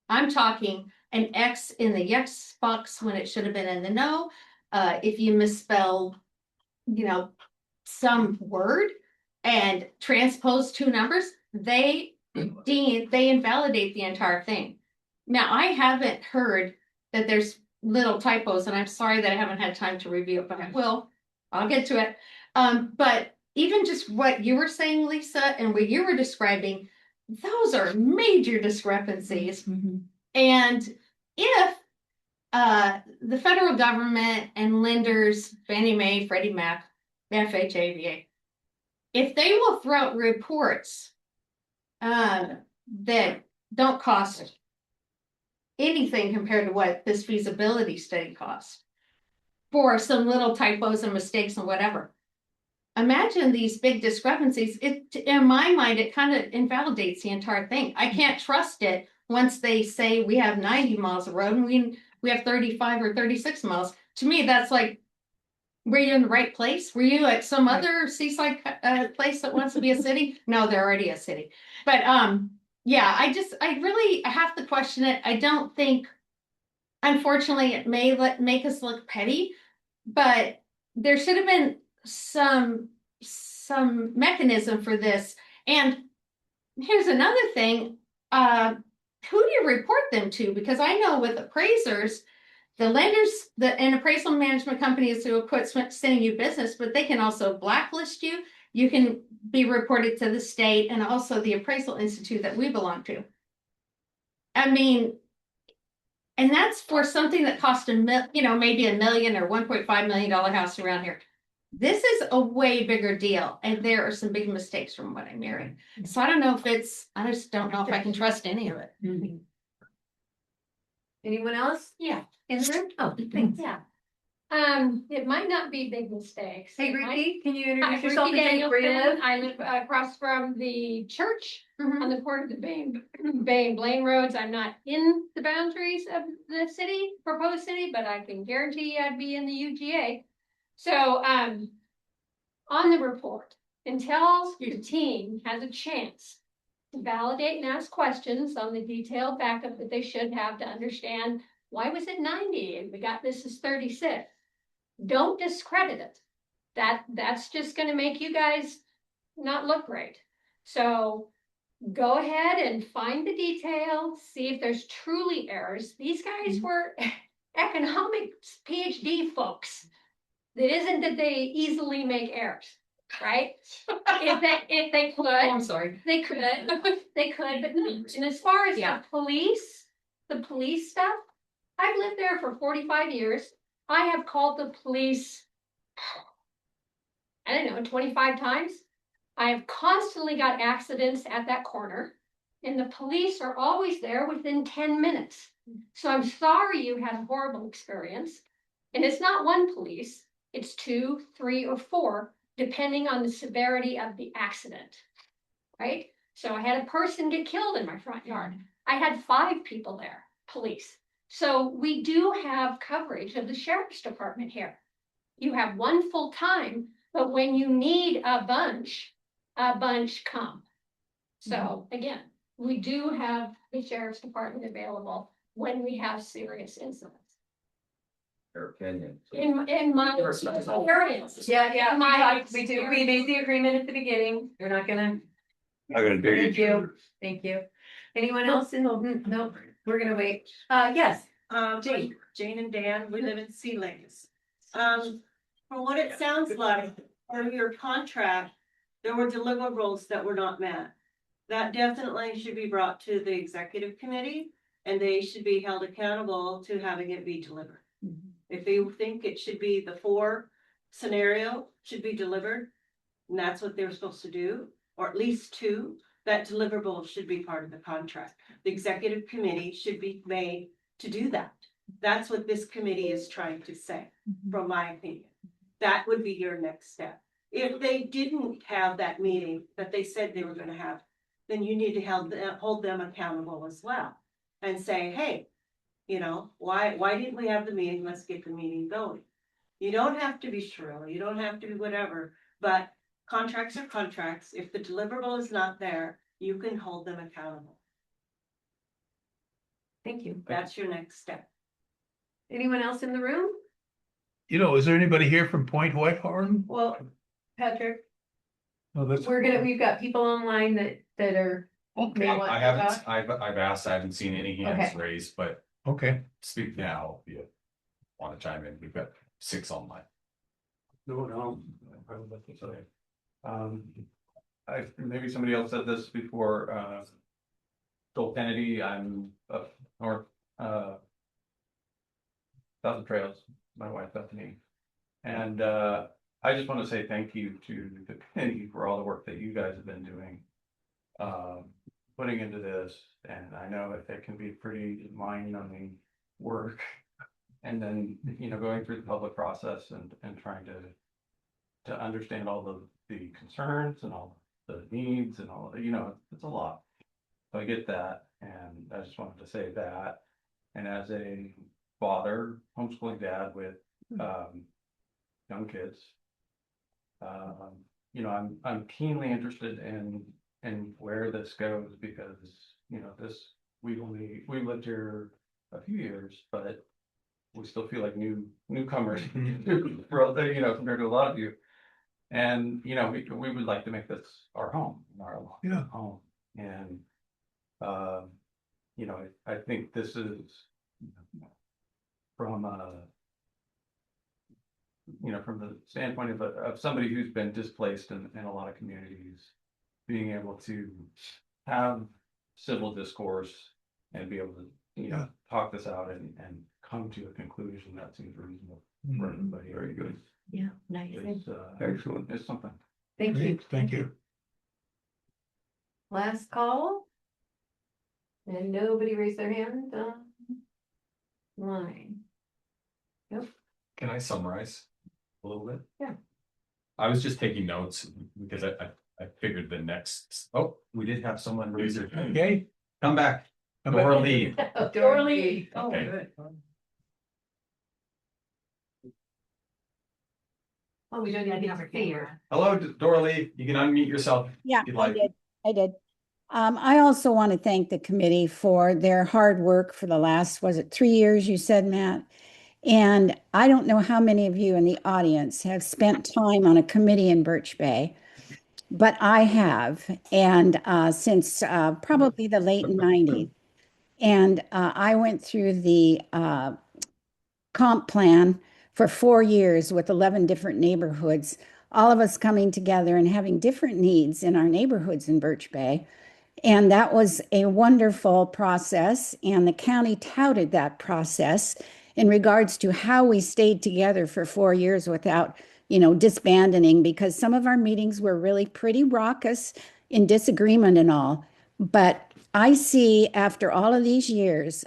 I'm talking an X in the yes box when it should have been in the no, if you misspell, some word and transpose two numbers, they invalidate the entire thing. Now, I haven't heard that there's little typos, and I'm sorry that I haven't had time to review it, but I will. I'll get to it. But even just what you were saying, Lisa, and what you were describing, those are major discrepancies. And if the federal government and lenders, Fannie Mae, Freddie Mac, FHA, if they will throw out reports that don't cost anything compared to what this feasibility study costs for some little typos and mistakes and whatever. Imagine these big discrepancies. In my mind, it kind of invalidates the entire thing. I can't trust it once they say we have 90 miles of road and we have 35 or 36 miles. To me, that's like, were you in the right place? Were you at some other seaside place that wants to be a city? No, they're already a city. But yeah, I really have to question it. I don't think, unfortunately, it may make us look petty, but there should have been some mechanism for this. And here's another thing, who do you report them to? Because I know with appraisers, the lenders, and appraisal management companies who quit sending you business, but they can also blacklist you. You can be reported to the state and also the appraisal institute that we belong to. I mean, and that's for something that cost maybe $1 million or $1.5 million house around here. This is a way bigger deal, and there are some big mistakes from what I'm hearing. So I don't know if I just don't know if I can trust any of it. Anyone else? Yeah. In the room? Oh, thanks. Yeah. It might not be big mistakes. Hey, It might- Ricky, can you Hi, introduce yourself Ricky and say where you Danielson. live? I live across from the church Mhm. on the corner of the Bay and Blaine Roads. I'm not in the boundaries of the city, proposed city, but I can guarantee you I'd be in the UGA. So, on the report, until the team has a chance to validate and ask questions on the detailed backup that they should have to understand why was it 90 and we got this as 36. Don't discredit it. That's just going to make you guys not look great. So go ahead and find the detail, see if there's truly errors. These guys were economics PhD folks. It isn't that they easily make errors, right? if they could, I'm sorry. they could, but no. And as far as the police stuff, I've lived there for 45 years. I have called the police, I don't know, 25 times. I have constantly got accidents at that corner, and the police are always there within 10 minutes. So I'm sorry you had a horrible experience. And it's not one police, it's 2, 3, or 4, depending on the severity of the accident, right? So I had a person get killed in my front yard. I had 5 people there, police. So we do have coverage of the sheriff's department here. You have one full time, but when you need a bunch come. So again, we do have the sheriff's department available when we have serious incidents. Or Canyon. In my experience. Yeah, My we do, we made the agreement at the beginning, we're not gonna, I'm gonna dig thank it. you, thank you. Anyone else in, no, we're gonna wait, yes, Jane and Dan, we live in Sea Lakes. From what it sounds like, from your contract, there were deliverables that were not met. That definitely should be brought to the executive committee, and they should be held accountable to having it be delivered. If you think it should be the 4 scenario should be delivered, and that's what they're supposed to do, or at least 2, that deliverable should be part of the contract. The executive committee should be made to do that. That's what this committee is trying to say, from my opinion. That would be your next step. If they didn't have that meeting that they said they were gonna have, then you need to hold them accountable as well. And say, hey, you know, why didn't we have the meeting? Let's get the meeting going. You don't have to be shrill, you don't have to be whatever, but contracts are contracts. If the deliverable is not there, you can hold them accountable. thank you. That's your next step. Anyone else in the room? Is there anybody here from Point Whitehorn? Well, Patrick, No, that's. we've got people online that are. Okay. may want I to haven't, talk. I've asked, I haven't seen any hands Okay. raised, but Okay. speak now if you want to chime in. We've got 6 online. No. Maybe somebody else said this before, Joel Kennedy, I'm up north, Thousand Trails, my wife Bethany. And, I just want to say thank you to the committee for all the work that you guys have been doing. Putting into this, and I know it can be pretty mind-numbing work. And then, going through the public process and trying to understand all the concerns and all the needs and all, it's a lot. So I get that, and I just wanted to say that. And as a father, homeschooling dad with young kids, I'm keenly interested in where this goes, because we've lived here a few years, but we still feel like newcomers compared to a lot of you. And we would like to make this our home, our home. And I think this is from from the standpoint of somebody who's been displaced in a lot of communities, being able to have civil discourse and be able to talk this out and come to a conclusion that seems reasonable for everybody. Very good. Yeah, nice. Excellent. It's something. Thank you. Thank you. Last call. And nobody raised their hand, line. Yep, Can I summarize a little bit? Yeah. I was just taking notes because I figured the next, we did have someone raise their hand. Okay. Come back. Come Dora back. Lee. Dorley. Oh, Okay. good. Oh, we don't even have a fear. Hello, Dora Lee. You can unmute yourself. Yeah, if you'd I like. did. I did. I also want to thank the committee for their hard work for the last, was it 3 years you said, Matt? And I don't know how many of you in the audience have spent time on a committee in Birch Bay, but I have, and since probably the late 90s. And I went through the comp plan for 4 years with 11 different neighborhoods, all of us coming together and having different needs in our neighborhoods in Birch Bay. And that was a wonderful process. And the county touted that process in regards to how we stayed together for 4 years without, disbanding, because some of our meetings were really pretty raucous in disagreement and all. But I see after all of these years,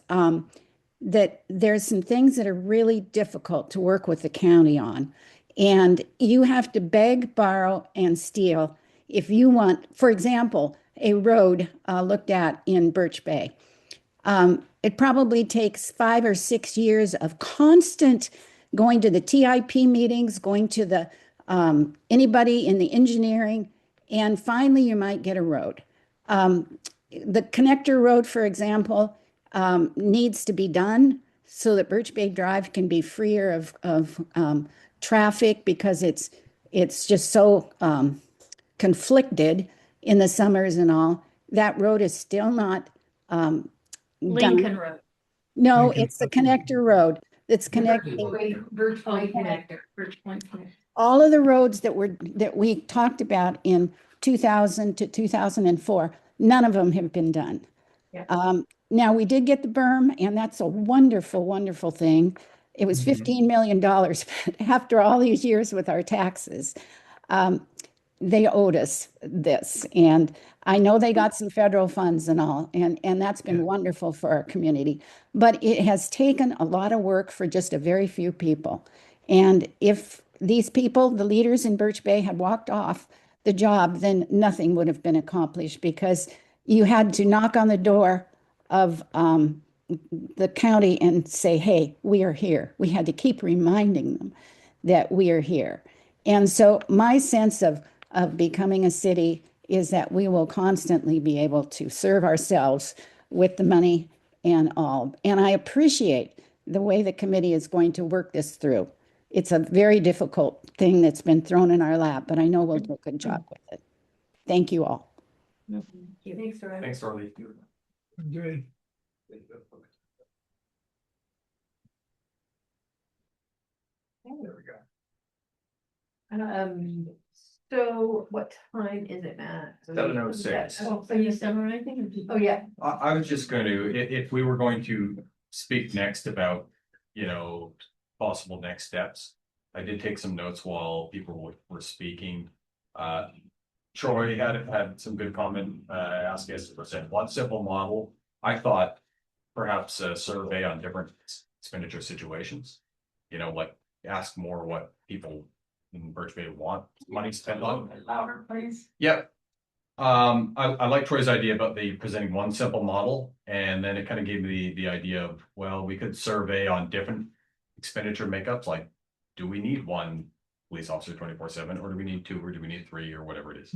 that there's some things that are really difficult to work with the county on. And you have to beg, borrow, and steal if you want, for example, a road looked at in Birch Bay. It probably takes 5 or 6 years of constant going to the TIP meetings, going to the anybody in the engineering, and finally you might get a road. The connector road, for example, needs to be done so that Birch Bay Drive can be freer of traffic because it's just so conflicted in the summers and all. That road is still not done. Lincoln Road. No, it's the connector road that's connecting Birch Point Connector, Birch Point Connector. all of the roads that we talked about in 2000 to 2004. None of them have been done. Yeah. Now we did get the berm, and that's a wonderful, wonderful thing. It was $15 million, but after all these years with our taxes, they owed us this. And I know they got some federal funds and all, and that's been wonderful for our community. But it has taken a lot of work for just a very few people. And if these people, the leaders in Birch Bay, had walked off the job, then nothing would have been accomplished because you had to knock on the door of the county and say, hey, we are here. We had to keep reminding them that we are here. And so my sense of becoming a city is that we will constantly be able to serve ourselves with the money and all. And I appreciate the way the committee is going to work this through. It's a very difficult thing that's been thrown in our lap, but I know we'll do a good job with it. Thank you all. Thanks, Dorothy. Thanks, Dorothy. Good. There we go. So what time is it, Matt? 7:06. Oh, are you summarizing? Oh, yeah. I was just going to, if we were going to speak next about, possible next steps. I did take some notes while people were speaking. Troy had some good comment, asking us to present one simple model. I thought perhaps a survey on different expenditure situations. Like ask more what people in Birch Bay want money spent on. Louder, please. Yep. I like Troy's idea about the presenting one simple model, and then it kind of gave me the idea of, well, we could survey on different expenditure makeups, like, do we need one police officer 24/7, or do we need 2, or do we need 3, or whatever it is?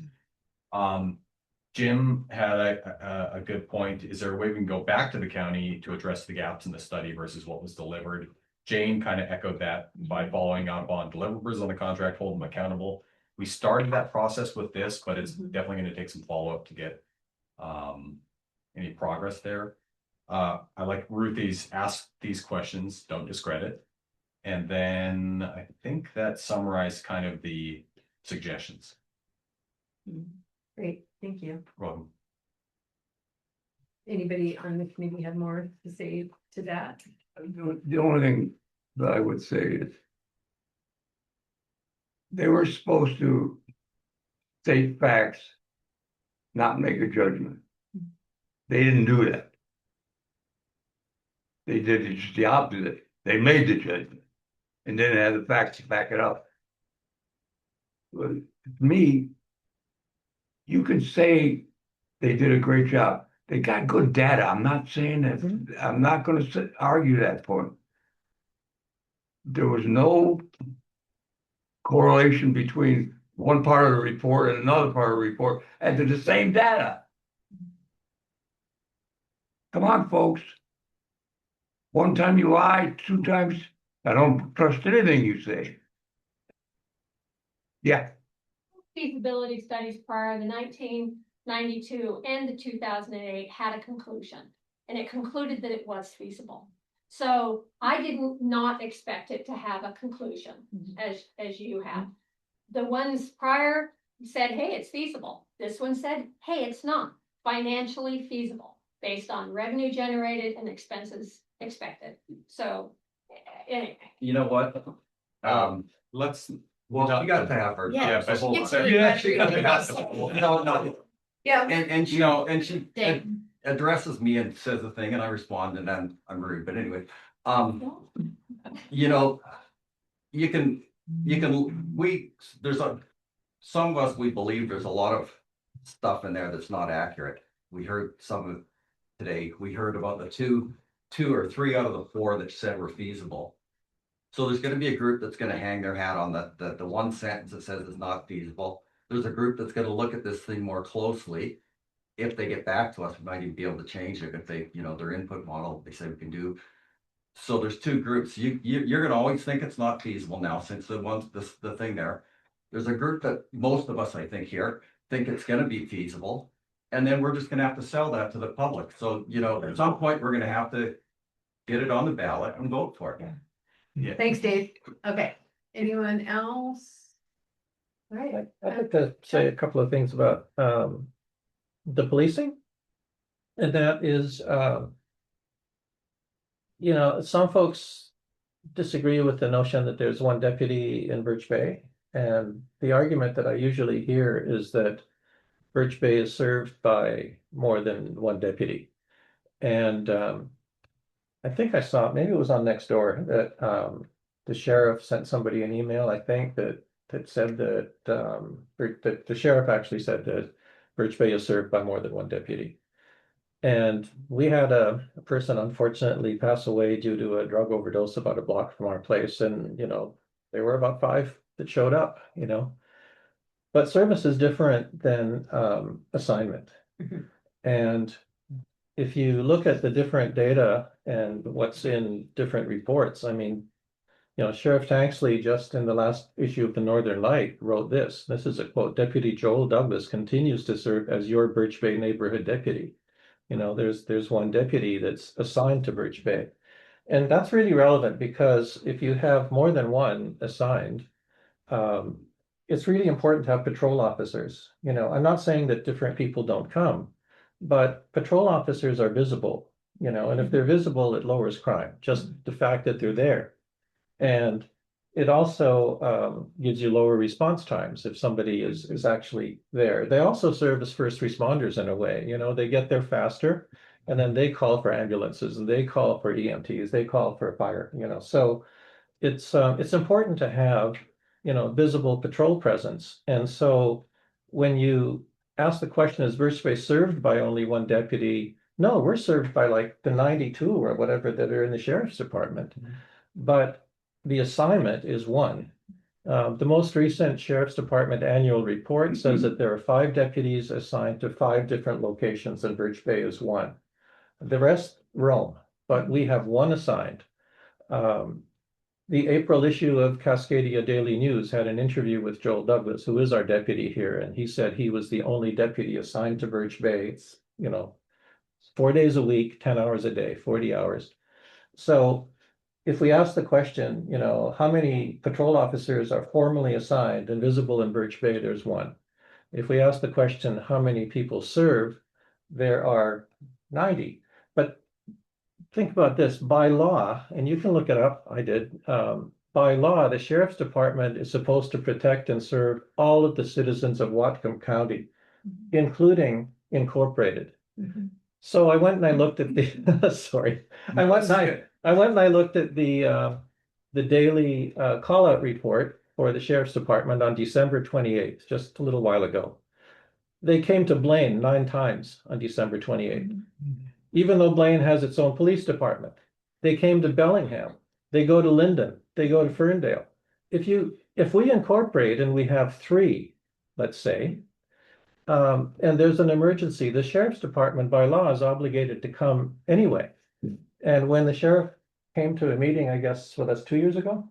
Jim had a good point. Is there a way we can go back to the county to address the gaps in the study versus what was delivered? Jane kind of echoed that by following up on deliverables on the contract, hold them accountable. We started that process with this, but it's definitely going to take some follow-up to get any progress there. I like Ruthie's ask these questions, don't discredit. And then I think that summarized kind of the suggestions. Great, thank you. Welcome. Anybody on the committee have more to say to that? The only thing that I would say is they were supposed to state facts, not make a judgment. They didn't do that. They did just the opposite. They made the judgment and then had the facts to back it up. But to me, you can say they did a great job. They got good data. I'm not saying that. I'm not going to argue that point. There was no correlation between one part of the report and another part of the report, and they're the same data. Come on, folks. One time you lie, 2 times, I don't trust anything you say. Yeah. Feasibility studies prior, the 1992 and the 2008 had a conclusion, and it concluded that it was feasible. So I didn't not expect it to have a conclusion as you have. The ones prior said, hey, it's feasible. This one said, hey, it's not financially feasible based on revenue generated and expenses expected. So anyway. You know what? Let's. Well, you got to have her. Yeah, so hold it's on. really actually got better. No. Yeah. And she addresses me and says a thing, and I respond, and then I'm rude. But anyway, some of us, we believe there's a lot of stuff in there that's not accurate. We heard some of it today. We heard about the two or 3 out of the 4 that said were feasible. So there's going to be a group that's going to hang their hat on the one sentence that says it's not feasible. There's a group that's going to look at this thing more closely. If they get back to us, we might even be able to change it if they, their input model, they say we can do. So there's two groups. You're gonna always think it's not feasible now, since the thing there. There's a group that most of us, I think here, think it's gonna be feasible. And then we're just gonna have to sell that to the public. So, at some point, we're gonna have to get it on the ballot and vote for it. Yeah. Thanks, Dave. Okay, anyone else? All right. I'd like to say a couple of things about the policing. And that is, some folks disagree with the notion that there's one deputy in Birch Bay. And the argument that I usually hear is that Birch Bay is served by more than one deputy. And I think I saw, maybe it was on Nextdoor, that the sheriff sent somebody an email, I think, that said that the sheriff actually said that Birch Bay is served by more than one deputy. And we had a person unfortunately pass away due to a drug overdose about a block from our place. And, there were about 5 that showed up, But service is different than assignment. And if you look at the different data and what's in different reports, I mean, Sheriff Tanksley, just in the last issue of the Northern Light, wrote this. This is a quote: Deputy Joel Douglas continues to serve as your Birch Bay neighborhood deputy. There's one deputy that's assigned to Birch Bay. And that's really relevant because if you have more than one assigned, it's really important to have patrol officers. I'm not saying that different people don't come, but patrol officers are visible, and if they're visible, it lowers crime, just the fact that they're there. And it also gives you lower response times if somebody is actually there. They also serve as first responders in a way. They get there faster, and then they call for ambulances, and they call for EMTs, they call for fire. So it's important to have visible patrol presence. And so when you ask the question, is Birch Bay served by only one deputy? No, we're served by like the 92 or whatever that are in the sheriff's department. But the assignment is one. The most recent Sheriff's Department annual report says that there are 5 deputies assigned to 5 different locations, and Birch Bay is one. The rest roam, but we have one assigned. The April issue of Cascadia Daily News had an interview with Joel Douglas, who is our deputy here, and he said he was the only deputy assigned to Birch Bay. It's, 4 days a week, 10 hours a day, 40 hours. So if we ask the question, how many patrol officers are formally assigned and visible in Birch Bay, there's one. If we ask the question, how many people serve, there are 90. But think about this, by law, and you can look it up, I did, by law, the Sheriff's Department is supposed to protect and serve all of the citizens of Whatcom County, including Incorporated. So I went and I looked at the, sorry, I went and I looked at the daily call-out report for the Sheriff's Department on December 28th, just a little while ago. They came to Blaine 9 times on December 28th. Even though Blaine has its own police department. They came to Bellingham. They go to Linden. They go to Ferndale. If we incorporate and we have 3, let's say, and there's an emergency, the Sheriff's Department by law is obligated to come anyway. And when the sheriff came to a meeting, I guess, that's 2 years ago?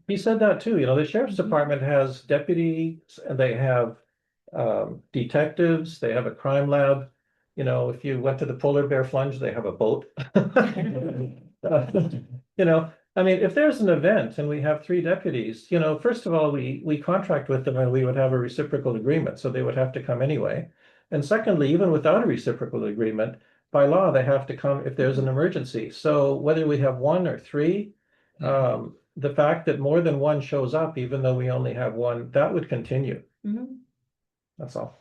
He said that too. The Sheriff's Department has deputies and they have detectives, they have a crime lab. If you went to the polar bear plunge, they have a boat. If there's an event and we have 3 deputies, first of all, we contract with them and we would have a reciprocal agreement, so they would have to come anyway. And secondly, even without a reciprocal agreement, by law, they have to come if there's an emergency. So whether we have 1 or 3, the fact that more than one shows up, even though we only have 1, that would continue. That's all.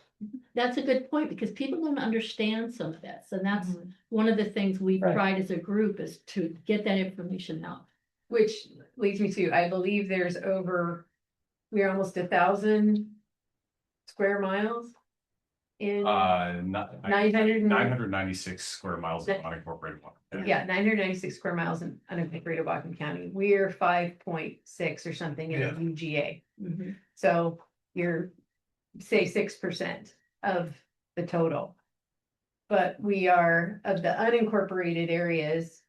That's a good point, because people don't understand some of this, and that's one of the things we've tried as a group is to get that information out. Which leads me to, I believe there's we're almost 1,000 square miles in 996 square miles of unincorporated one. Yeah, 996 square miles in unincorporated Whatcom County. We're 5.6 or something in the UGA. So you're say 6% of the total. But we are, of the unincorporated areas,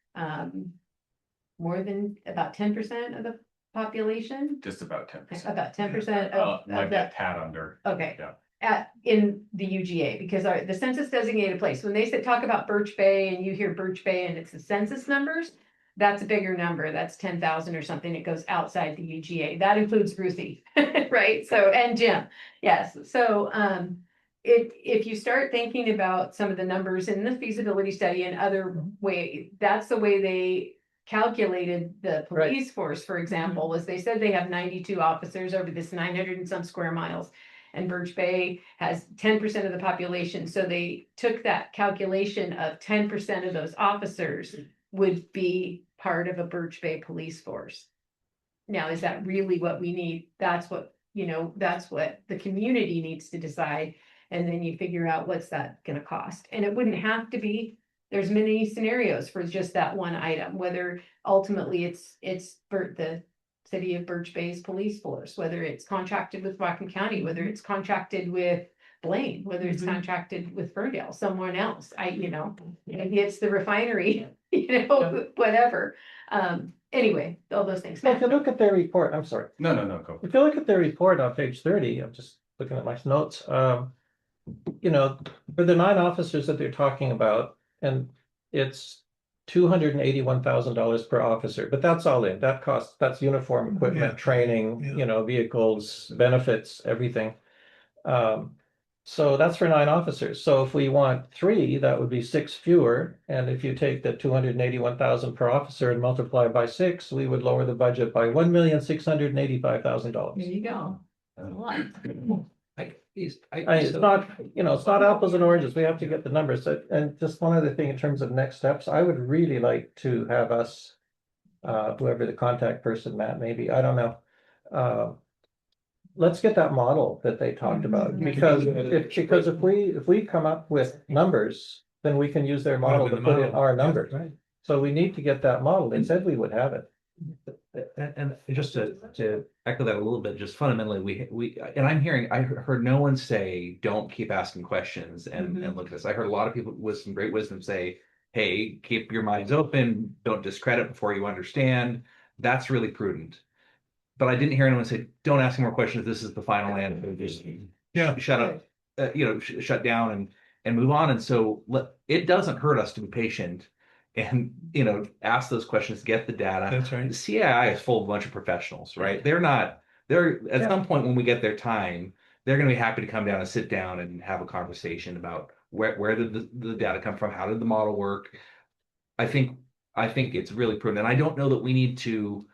more than about 10% of the population, Just about 10%. about 10% Might of be a the, tad under. okay. Yeah. In the UGA, because the census designated place, when they talk about Birch Bay and you hear Birch Bay and it's the census numbers, that's a bigger number. That's 10,000 or something. It goes outside the UGA. That includes Ruthie, right? So, and Jim, yes. So, if you start thinking about some of the numbers in the feasibility study and other way, that's the way they calculated the police force, for example, was they said they have 92 officers over this 900 and some square miles. And Birch Bay has 10% of the population. So they took that calculation of 10% of those officers would be part of a Birch Bay police force. Now, is that really what we need? That's what, that's what the community needs to decide. And then you figure out what's that gonna cost. And it wouldn't have to be, there's many scenarios for just that one item, whether ultimately it's the city of Birch Bay's police force, whether it's contracted with Whatcom County, whether it's contracted with Blaine, whether it's contracted with Ferndale, someone else, maybe it's the refinery, whatever. Anyway, all those things. So if you look at their report, I'm sorry. No, go. If you look at their report on page 30, I'm just looking at my notes, for the 9 officers that they're talking about, and it's $281,000 per officer, but that's all in, that's uniform, equipment, training, vehicles, benefits, everything. So that's for 9 officers. So if we want 3, that would be 6 fewer. And if you take the 281,000 per officer and multiply by 6, we would lower the budget by $1,685,000. There you go. That's a lot. It's not, it's not apples and oranges. We have to get the numbers. And just one other thing in terms of next steps, I would really like to have us, whoever the contact person, Matt, maybe, I don't know. Let's get that model that they talked about, because if we come up with numbers, then we can use their model to put in our numbers. Right. So we need to get that model. They said we would have it. And just to echo that a little bit, just fundamentally, and I heard no one say, don't keep asking questions and look at this. I heard a lot of people with some great wisdom say, hey, keep your minds open, don't discredit before you understand. That's really prudent. But I didn't hear anyone say, don't ask more questions. This is the final answer. Just shut up, shut down and move on. And so it doesn't hurt us to be patient and, ask those questions, get the data. That's right. The CII is full of a bunch of professionals, right? They're at some point when we get their time, they're going to be happy to come down and sit down and have a conversation about where did the data come from? How did the model work? I think it's really prudent. And I don't know that we need to,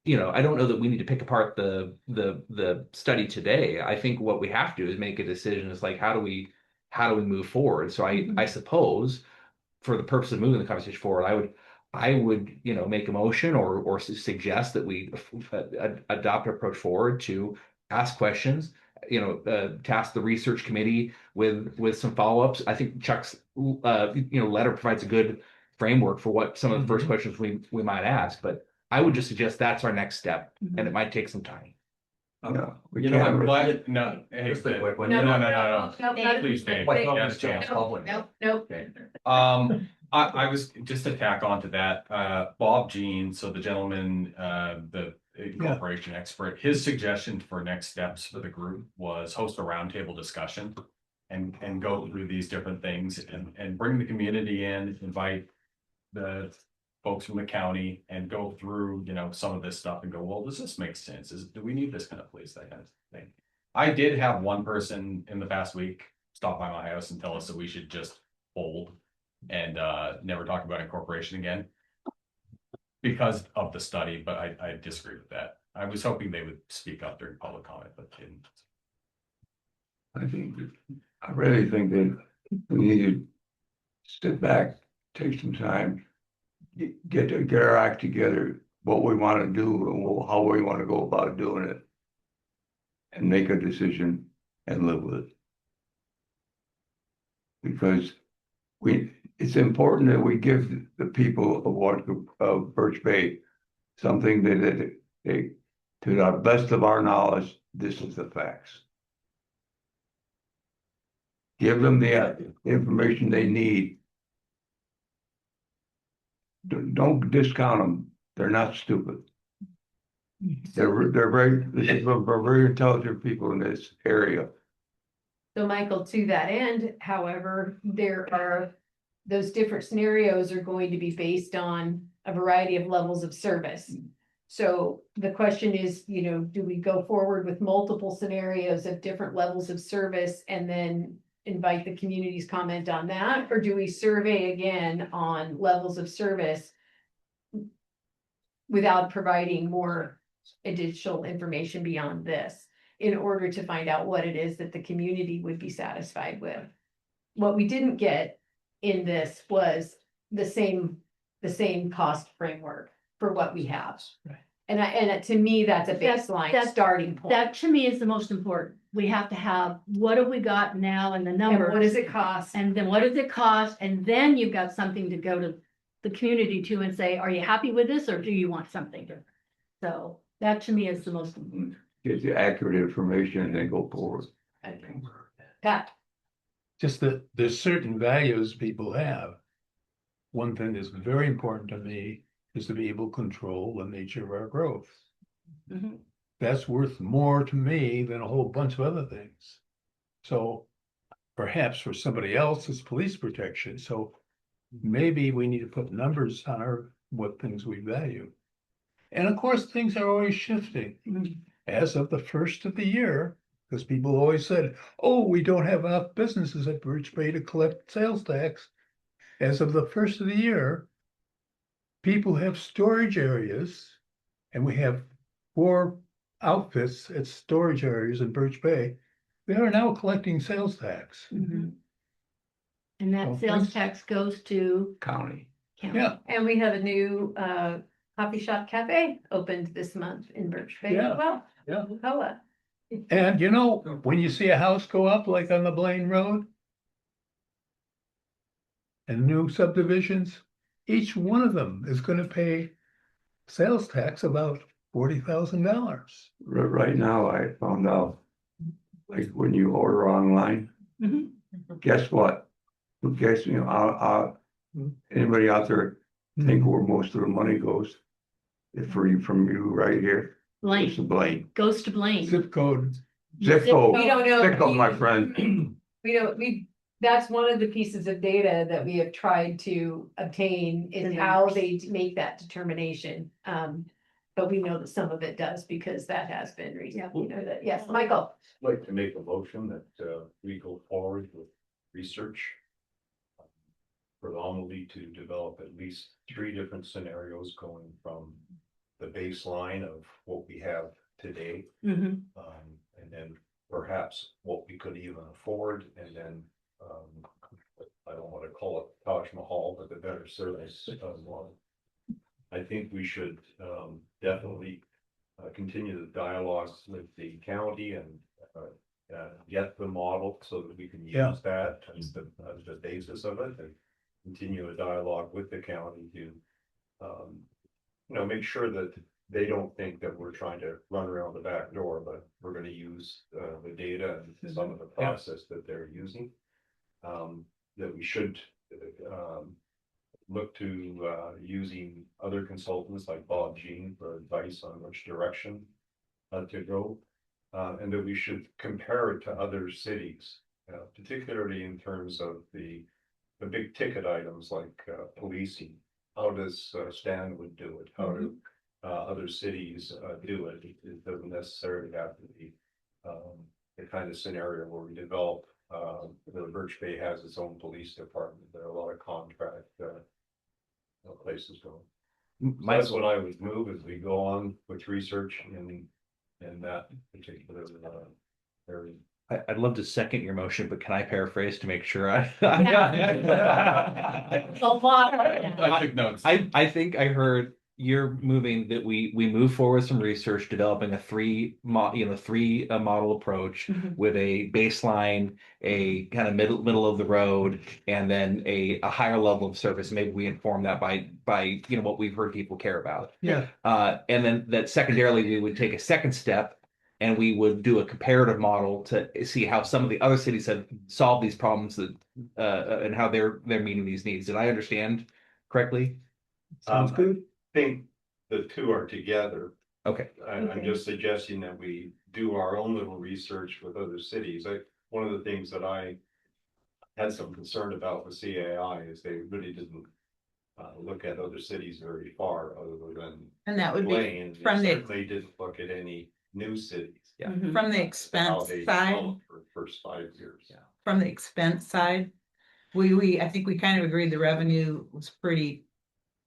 pick apart the study today. I think what we have to do is make a decision. It's like, how do we move forward? So I suppose for the purpose of moving the conversation forward, I would, make a motion or suggest that we adopt an approach forward to ask questions, task the research committee with some follow-ups. I think Chuck's, letter provides a good framework for what some of the first questions we might ask, but I would just suggest that's our next step, and it might take some time. I'm glad. No, hey, Just a quick one. No. No, Please, Dave. Like, Yes, James James. Public. Nope. I was just to tack on to that, Bob Jean, so the gentleman, the Incorporation expert, his suggestion for next steps for the group was host a roundtable discussion and go through these different things and bring the community in, invite the folks from the county and go through, some of this stuff and go, well, does this make sense? Do we need this kind of place, that kind of thing? I did have one person in the past week stop by my house and tell us that we should just hold and never talk about incorporation again because of the study, but I disagree with that. I was hoping they would speak up during public comment, but didn't. I really think that we need to step back, take some time, get our act together, what we want to do and how we want to go about doing it, and make a decision and live with it. Because it's important that we give the people of Birch Bay something that they, to the best of our knowledge, this is the facts. Give them the information they need don't discount them. They're not stupid. They're very intelligent people in this area. So Michael, to that end, however, there are, those different scenarios are going to be based on a variety of levels of service. So the question is, you know, do we go forward with multiple scenarios of different levels of service and then invite the community's comment on that? Or do we survey again on levels of service without providing more additional information beyond this in order to find out what it is that the community would be satisfied with? What we didn't get in this was the same cost framework for what we have. Right. And to me, that's a baseline starting point. That to me is the most important. We have to have, what have we got now and the numbers? And what does it cost? And then what does it cost? And then you've got something to go to the community to and say, are you happy with this or do you want something different? So that to me is the most important. Get the accurate information and then go forward. Pat. Just that there's certain values people have. One thing that's very important to me is to be able to control the nature of our growth. Mhm. That's worth more to me than a whole bunch of other things. So perhaps for somebody else, it's police protection. So maybe we need to put numbers on what things we value. And of course, things are always shifting. As of the first of the year, because people always said, oh, we don't have enough businesses at Birch Bay to collect sales tax. As of the first of the year, people have storage areas, and we have 4 outfits at storage areas in Birch Bay. They are now collecting sales tax. Mhm. And that So sales thanks. tax goes to County. county. Yeah. And we have a new coffee shop cafe opened this month in Birch Bay Yeah. as well. Yeah. Cola. And you know, when you see a house go up like on the Blaine Road and new subdivisions, each one of them is gonna pay sales tax about $40,000. Right now, I found out, like when you order online, Mhm. guess what? Guess, you know, anybody out there think where most of the money goes? If from you right here, it's the Blaine, Blaine. goes to Blaine. Zip code. Zip code, We don't know. zip code, my friend. That's one of the pieces of data that we have tried to obtain is how they make that determination. But we know that some of it does because that has been recent, you know, that, yes, Michael. I'd like to make a motion that we go forward with research. Predominantly to develop at least 3 different scenarios going from the baseline of what we have today. Mhm. And then perhaps what we could even afford, and then I don't want to call it Taj Mahal, but the better service one. I think we should definitely continue the dialogue with the county and get the model so that we can Yeah. use that as the basis of it, and continue a dialogue with the county to make sure that they don't think that we're trying to run around the back door, but we're going to use the data and some of the process that they're using. That we should look to using other consultants like Bob Jean for advice on which direction to go. And that we should compare it to other cities, particularly in terms of the big ticket items like policing. How does Stanwood do it? How do other cities do it? It doesn't necessarily have to be the kind of scenario where we develop. The Birch Bay has its own police department. There are a lot of contract places going. So that's what I would move as we go on with research in that particular area. I'd love to second your motion, but can I paraphrase to make sure I took notes. I think I heard you're moving that we move forward with some research, developing a three model approach with a baseline, a kind of middle of the road, and then a higher level of service. Maybe we inform that by what we've heard people care about. Yeah. And then that secondarily we would take a second step and we would do a comparative model to see how some of the other cities have solved these problems and how they're meeting these needs. Did I understand correctly? Sounds good. I think the two are together. Okay. I'm just suggesting that we do our own little research with other cities. One of the things that I had some concern about with CAI is they really didn't look at other cities very far other than. And that would be Blaine. from They the, certainly didn't look at any new cities. Yeah. from the How expense they side, developed for the first 5 years. Yeah. from the expense side, I think we kind of agreed the revenue was pretty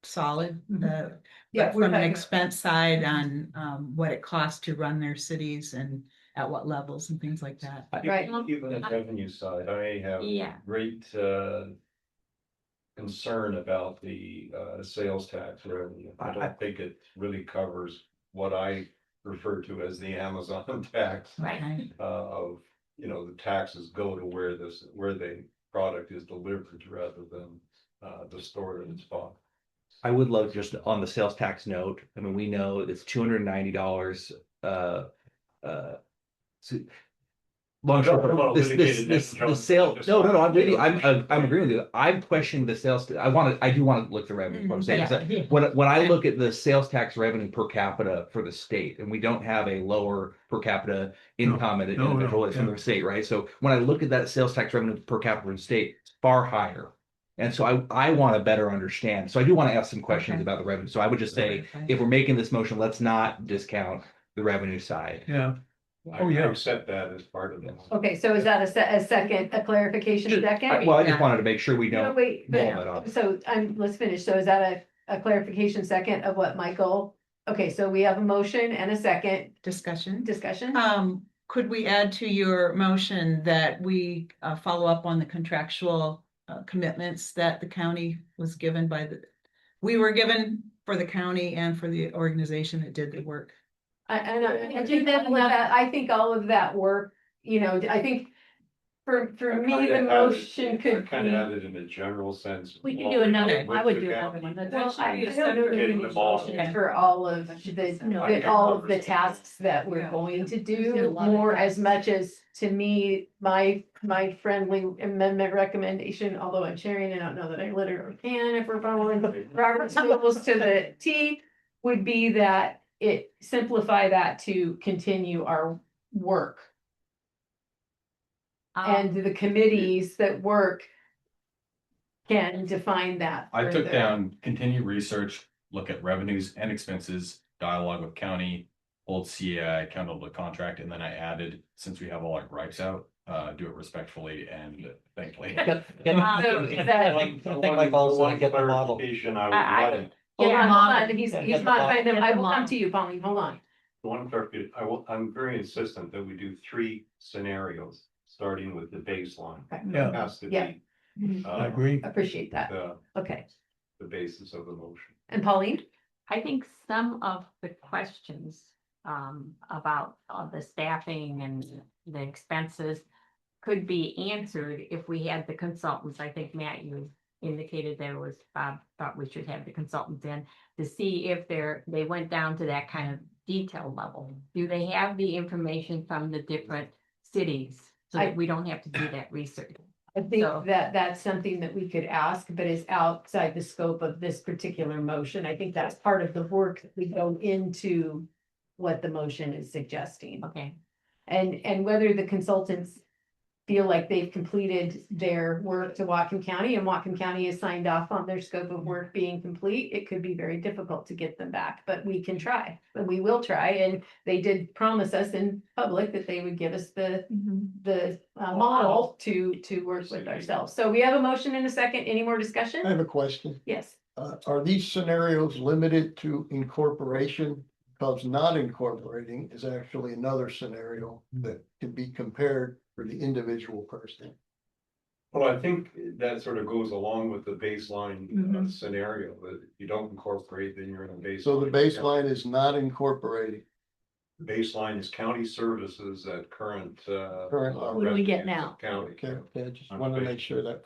solid. Yeah, But we're from an talking- expense side on, what it costs to run their cities and at what levels and things like that. Right. Even the revenue side, I have Yeah. great concern about the sales tax revenue. I don't think it really covers what I refer to as the Amazon tax. Right. Of, the taxes go to where the product is delivered rather than the store that it's bought. I would love just on the sales tax note, I mean, we know it's $290, so long No, short, no, this litigated net the John, sale, just no, fine. I'm with you, I'm agreeing with you, I'm questioning the sales, I do want to look at the revenue, what I'm saying is that when I look at the sales tax revenue per capita for the state, and we don't have a lower per capita income at an individual, it's from the state, right? So when I look at that sales tax revenue per capita in the state, it's far higher. And so I want to better understand. So I do want to ask some questions about the revenue. So I would just say, if we're making this motion, let's not discount the revenue side. Yeah. I accept that as part of it. Okay, so is that a second, a clarification second? Well, I just wanted to make sure we No, don't. wait, blow that up. so let's finish. So is that a clarification second of what Michael? Okay, so we have a motion and a second Discussion. Could we add to your motion that we follow up on the contractual commitments that the county was given we were given for the county and for the organization that did the work? I think all of that work, I think for me, the motion could Kind of be. had it in a general sense. We could do another, With I would the do county. another one. Well, I That don't know that we Getting need them all. motion for all of all of the tasks that we're going to do, more as much as, to me, my friendly amendment recommendation, although I'm sharing, I don't know that I literally can if we're following Robert's rules to the T, would be that it simplify that to continue our work. And the committees that work can define that. I took further. down continue research, look at revenues and expenses, dialogue with county, hold CAI accountable to contract, and then I added, since we have all our gripes out, do it respectfully and thankfully. Like also get the model. Clarification I would like. Hold on, he's modifying I will come to you, Pauline, hold on. One clarification, I'm very insistent that we do 3 scenarios, starting with the baseline. Yeah. That has to Yeah. be. I agree. Appreciate that. The Okay. basis of the motion. And Pauline? I think some of the questions about the staffing and the expenses could be answered if we had the consultants. I think, Matt, you indicated Bob thought we should have the consultants in to see if they went down to that kind of detail level. Do they have the information from the different cities so that we don't have to do that research? I think that's something that we could ask, but is outside the scope of this particular motion. I think that's part of the work that we go into what the motion is suggesting. Okay. And whether the consultants feel like they've completed their work to Whatcom County and Whatcom County has signed off on their scope of work being complete, it could be very difficult to get them back, but we can try, and we will try. And they did promise us in public that they would give us the model to work with ourselves. So we have a motion in a second. Any more discussion? I have a question. Yes. Are these scenarios limited to incorporation? Because not incorporating is actually another scenario that can be compared for the individual person. Well, I think that sort of goes along with the baseline scenario, that if you don't incorporate, then you're in a baseline. So the baseline is not incorporating. The baseline is county services at current. What do we get now? County. Okay, I just wanted to make sure that.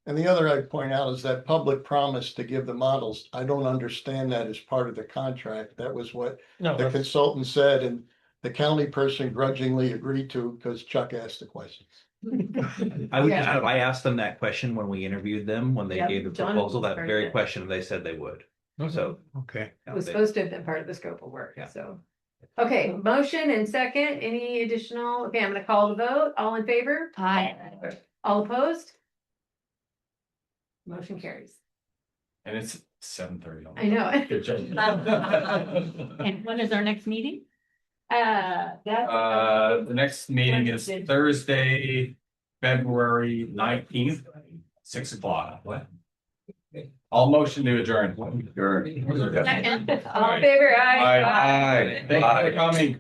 And the other I'd point out is that public promise to give the models. I don't understand that as part of the contract. That was what the consultant said, and the county person grudgingly agreed to because Chuck asked the questions. I asked them that question when we interviewed them, when they gave the John proposal, that heard very it. question, they said they would. So, okay. It was supposed to have been part of the scope of work, so. Okay, motion and second, any additional, okay, I'm gonna call the vote, all in favor? Aye. All opposed? Motion carries. And it's 7:30. I know. Good job. And when is our next meeting? That's. The next meeting is Thursday, February 19th, 6 o'clock. What? All motion to adjourn. Second. All in favor, aye. Aye. Thank you for coming.